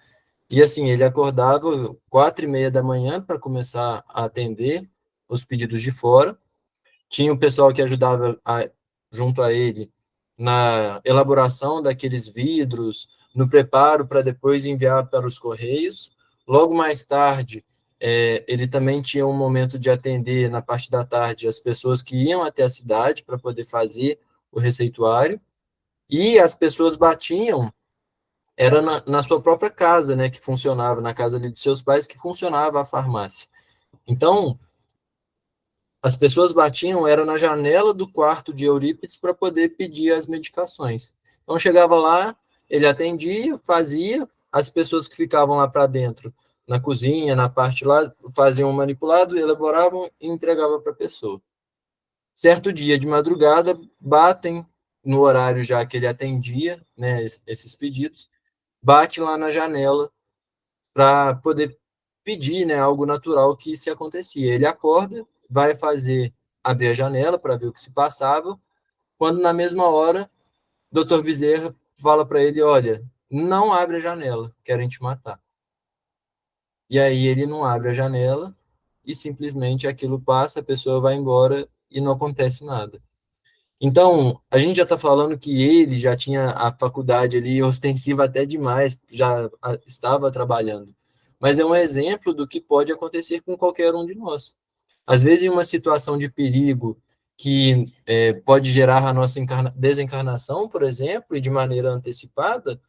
e assim, ele acordava 4h30 da manhã para começar a atender os pedidos de fora. Tinha o pessoal que ajudava junto a ele na elaboração daqueles vidros, no preparo para depois enviar para os correios. Logo mais tarde, ele também tinha um momento de atender, na parte da tarde, as pessoas que iam até a cidade para poder fazer o receituário, e as pessoas batiam, era na sua própria casa, né, que funcionava, na casa ali dos seus pais, que funcionava a farmácia. Então, as pessoas batiam, era na janela do quarto de Eurípides para poder pedir as medicações. Então, chegava lá, ele atendia, fazia, as pessoas que ficavam lá para dentro, na cozinha, na parte lá, faziam um manipulado, elaboravam e entregavam para a pessoa. Certo dia, de madrugada, batem no horário já que ele atendia, né, esses pedidos, bate lá na janela para poder pedir, né, algo natural que se acontecia. Ele acorda, vai abrir a janela para ver o que se passava, quando na mesma hora, Dr. Bezerra fala para ele, olha, não abre a janela, querem te matar. E aí ele não abre a janela e simplesmente aquilo passa, a pessoa vai embora e não acontece nada. Então, a gente já está falando que ele já tinha a faculdade ali ostensiva até demais, já estava trabalhando. Mas é um exemplo do que pode acontecer com qualquer um de nós. Às vezes, em uma situação de perigo que pode gerar a nossa desencarnação, por exemplo, e de maneira antecipada,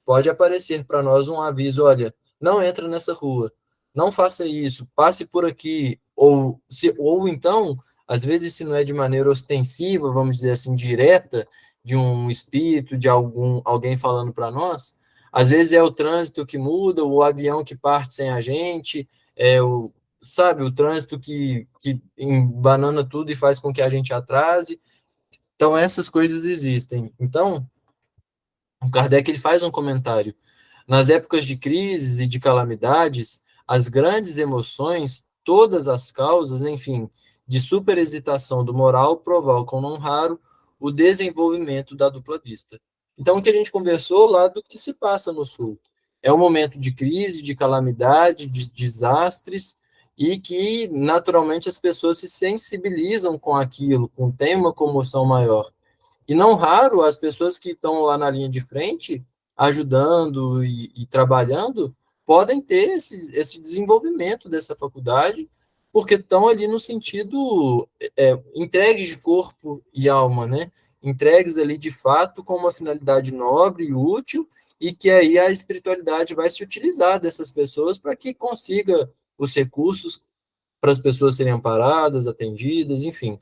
pode aparecer para nós um aviso, olha, não entra nessa rua, não faça isso, passe por aqui, ou então, às vezes, se não é de maneira ostensiva, vamos dizer assim, direta, de um espírito, de alguém falando para nós, às vezes é o trânsito que muda, o avião que parte sem a gente, o trânsito que embanana tudo e faz com que a gente atrase. Então, essas coisas existem. Então, o Kardec ele faz um comentário. Nas épocas de crises e de calamidades, as grandes emoções, todas as causas, enfim, de superexcitação do moral provocam, não raro, o desenvolvimento da dupla vista. Então, o que a gente conversou lá do que se passa no Sul. É um momento de crise, de calamidade, de desastres, e que, naturalmente, as pessoas se sensibilizam com aquilo, tem uma comoção maior. E não raro, as pessoas que estão lá na linha de frente, ajudando e trabalhando, podem ter esse desenvolvimento dessa faculdade porque estão ali no sentido entregues de corpo e alma, né? Entregues ali de fato com uma finalidade nobre e útil, e que aí a espiritualidade vai se utilizar dessas pessoas para que consiga os recursos para as pessoas serem amparadas, atendidas, enfim.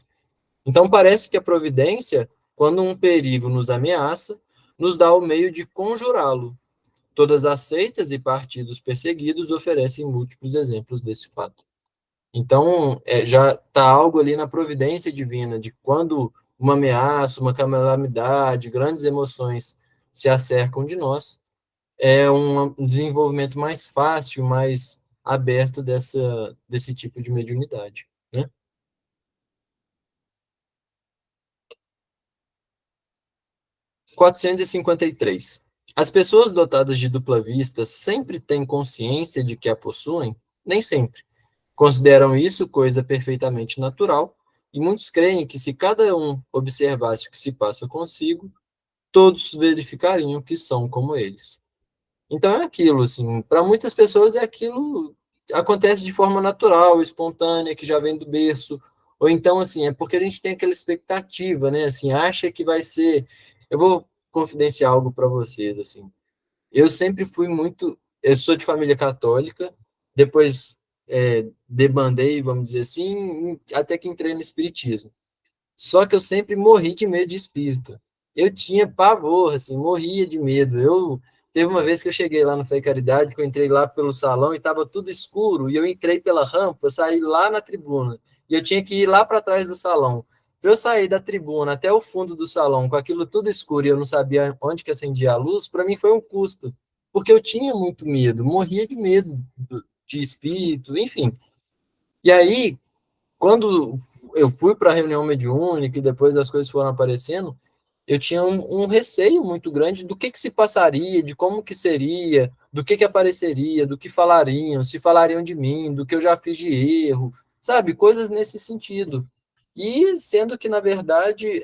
Então parece que a providência, quando um perigo nos ameaça, nos dá o meio de conjurá-lo. Todas as seitas e partidos perseguidos oferecem múltiplos exemplos desse fato. Então, já está algo ali na providência divina, de quando uma ameaça, uma calamidade, grandes emoções se acercam de nós, é um desenvolvimento mais fácil, mais aberto desse tipo de mediunidade, né? 453. As pessoas dotadas de dupla vista sempre têm consciência de que a possuem? Nem sempre. Consideram isso coisa perfeitamente natural, e muitos creem que se cada um observasse o que se passa consigo, todos verificariam que são como eles. Então é aquilo, assim, para muitas pessoas é aquilo, acontece de forma natural, espontânea, que já vem do berço, ou então, assim, é porque a gente tem aquela expectativa, né, assim, acha que vai ser... Eu vou confidenciar algo para vocês, assim, eu sempre fui muito... Eu sou de família católica, depois debandei, vamos dizer assim, até que entrei no espiritismo. Só que eu sempre morri de medo de espírito. Eu tinha pavor, assim, morria de medo. Teve uma vez que eu cheguei lá no Fé e Caridade, que eu entrei lá pelo salão e estava tudo escuro, e eu entrei pela rampa, saí lá na tribuna, e eu tinha que ir lá para trás do salão. Para eu sair da tribuna até o fundo do salão, com aquilo tudo escuro, e eu não sabia onde que acendia a luz, para mim foi um custo, porque eu tinha muito medo, morria de medo de espírito, enfim. E aí, quando eu fui para a reunião mediúnica e depois as coisas foram aparecendo, eu tinha um receio muito grande do que se passaria, de como que seria, do que apareceria, do que falariam, se falariam de mim, do que eu já fiz de erro, sabe? Coisas nesse sentido. E sendo que, na verdade,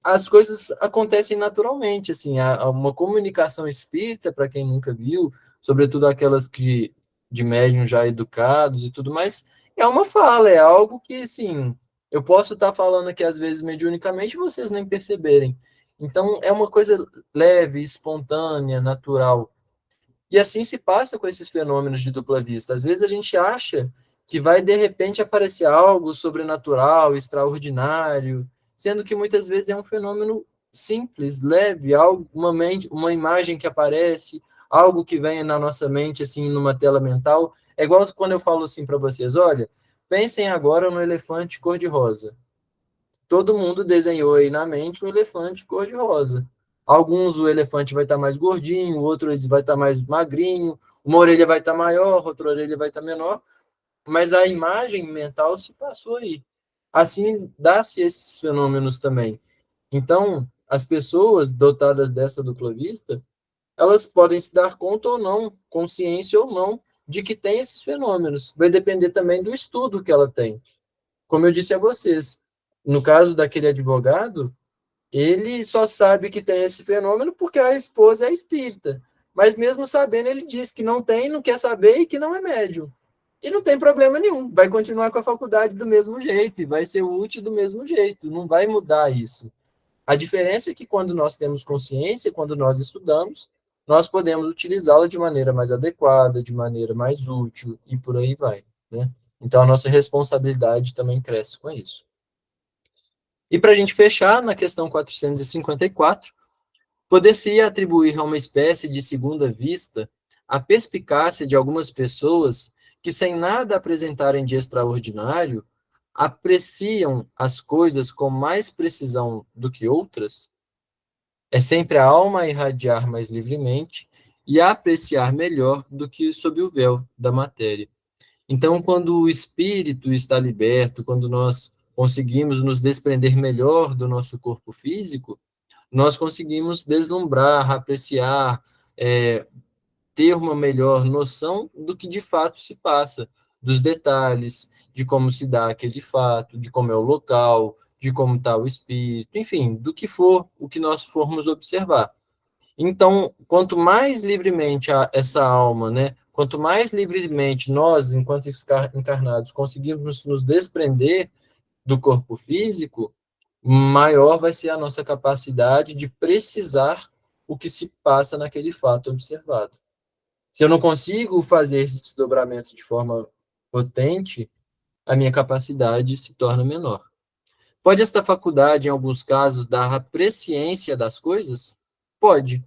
as coisas acontecem naturalmente, assim, há uma comunicação espírita, para quem nunca viu, sobretudo aquelas de médium já educados e tudo mais, é uma fala, é algo que, assim, eu posso estar falando aqui, às vezes, mediunicamente, e vocês nem perceberem. Então, é uma coisa leve, espontânea, natural. E assim se passa com esses fenômenos de dupla vista. Às vezes a gente acha que vai, de repente, aparecer algo sobrenatural, extraordinário, sendo que muitas vezes é um fenômeno simples, leve, algo, uma imagem que aparece, algo que vem na nossa mente, assim, numa tela mental. É igual quando eu falo assim para vocês, olha, pensem agora no elefante cor-de-rosa. Todo mundo desenhou aí na mente um elefante cor-de-rosa. Alguns o elefante vai estar mais gordinho, outros vai estar mais magrinho, uma orelha vai estar maior, outra orelha vai estar menor, mas a imagem mental se passou aí. Assim, dá-se esses fenômenos também. Então, as pessoas dotadas dessa dupla vista, elas podem se dar conta ou não, consciência ou não, de que tem esses fenômenos. Vai depender também do estudo que ela tem. Como eu disse a vocês, no caso daquele advogado, ele só sabe que tem esse fenômeno porque a esposa é espírita. Mas mesmo sabendo, ele diz que não tem, não quer saber e que não é médium. E não tem problema nenhum. Vai continuar com a faculdade do mesmo jeito e vai ser útil do mesmo jeito. Não vai mudar isso. A diferença é que quando nós temos consciência, quando nós estudamos, nós podemos utilizá-la de maneira mais adequada, de maneira mais útil e por aí vai, né? Então a nossa responsabilidade também cresce com isso. E para a gente fechar, na questão 454, poder-se atribuir a uma espécie de segunda vista a perspicácia de algumas pessoas que, sem nada apresentarem de extraordinário, apreciam as coisas com mais precisão do que outras? É sempre a alma a irradiar mais livremente e a apreciar melhor do que sob o véu da matéria. Então, quando o espírito está liberto, quando nós conseguimos nos desprender melhor do nosso corpo físico, nós conseguimos deslumbrar, apreciar, ter uma melhor noção do que de fato se passa, dos detalhes, de como se dá aquele fato, de como é o local, de como está o espírito, enfim, do que for o que nós formos observar. Então, quanto mais livremente essa alma, né, Quanto mais livremente nós, enquanto encarnados, conseguirmos nos desprender do corpo físico, maior vai ser a nossa capacidade de precisar o que se passa naquele fato observado. Se eu não consigo fazer esse desdobramento de forma potente, a minha capacidade se torna menor. Pode esta faculdade, em alguns casos, dar a presciência das coisas? Pode.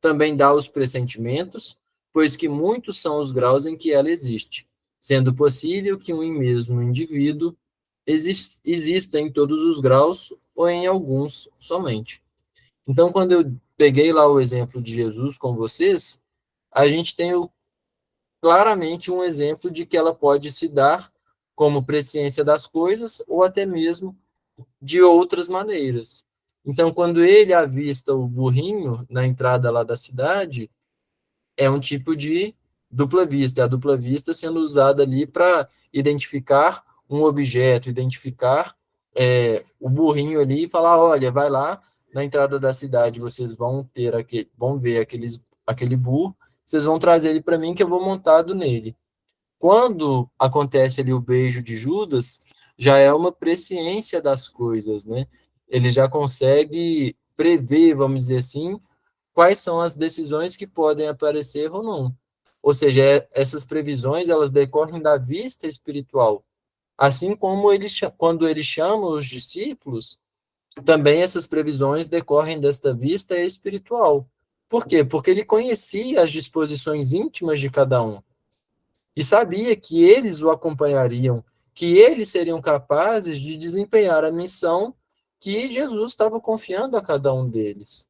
Também dá os pressentimentos, pois que muitos são os graus em que ela existe, sendo possível que um mesmo indivíduo exista em todos os graus ou em alguns somente. Então, quando eu peguei lá o exemplo de Jesus com vocês, a gente tem claramente um exemplo de que ela pode se dar como presciência das coisas ou até mesmo de outras maneiras. Então, quando ele avista o burrinho na entrada lá da cidade, é um tipo de dupla vista, é a dupla vista sendo usada ali para identificar um objeto, identificar o burrinho ali e falar, olha, vai lá na entrada da cidade, vocês vão ver aquele burro, vocês vão trazer ele para mim que eu vou montado nele. Quando acontece ali o beijo de Judas, já é uma presciência das coisas, né? Ele já consegue prever, vamos dizer assim, quais são as decisões que podem aparecer ou não. Ou seja, essas previsões, elas decorrem da vista espiritual. Assim como quando ele chama os discípulos, também essas previsões decorrem desta vista espiritual. Por quê? Porque ele conhecia as disposições íntimas de cada um e sabia que eles o acompanhariam, que eles seriam capazes de desempenhar a missão que Jesus estava confiando a cada um deles.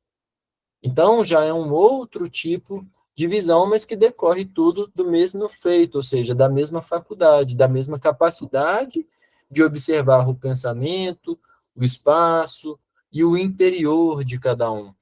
Então, já é um outro tipo de visão, mas que decorre tudo do mesmo feito, ou seja, da mesma faculdade, da mesma capacidade de observar o pensamento, o espaço e o interior de cada um.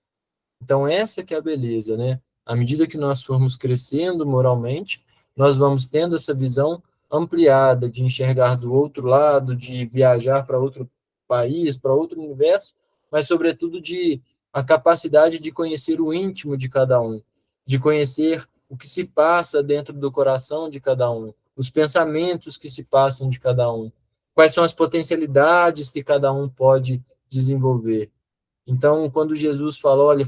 Então, essa que é a beleza, né? À medida que nós formos crescendo moralmente, nós vamos tendo essa visão ampliada de enxergar do outro lado, de viajar para outro país, para outro universo, mas, sobretudo, de a capacidade de conhecer o íntimo de cada um, de conhecer o que se passa dentro do coração de cada um, os pensamentos que se passam de cada um, quais são as potencialidades que cada um pode desenvolver. Então, quando Jesus falou, olha,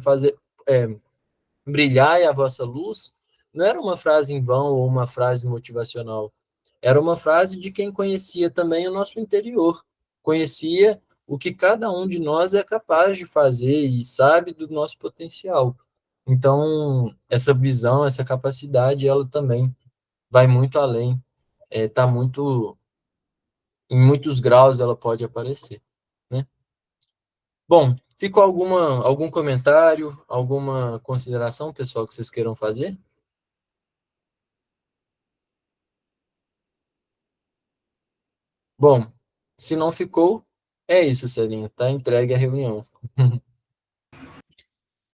brilhai a vossa luz, não era uma frase em vão ou uma frase motivacional. Era uma frase de quem conhecia também o nosso interior, conhecia o que cada um de nós é capaz de fazer e sabe do nosso potencial. Então, essa visão, essa capacidade, ela também vai muito além, tá muito, em muitos graus ela pode aparecer, né? Bom, ficou algum comentário, alguma consideração, pessoal, que vocês queiram fazer? Bom, se não ficou, é isso, Celinha, tá entregue a reunião.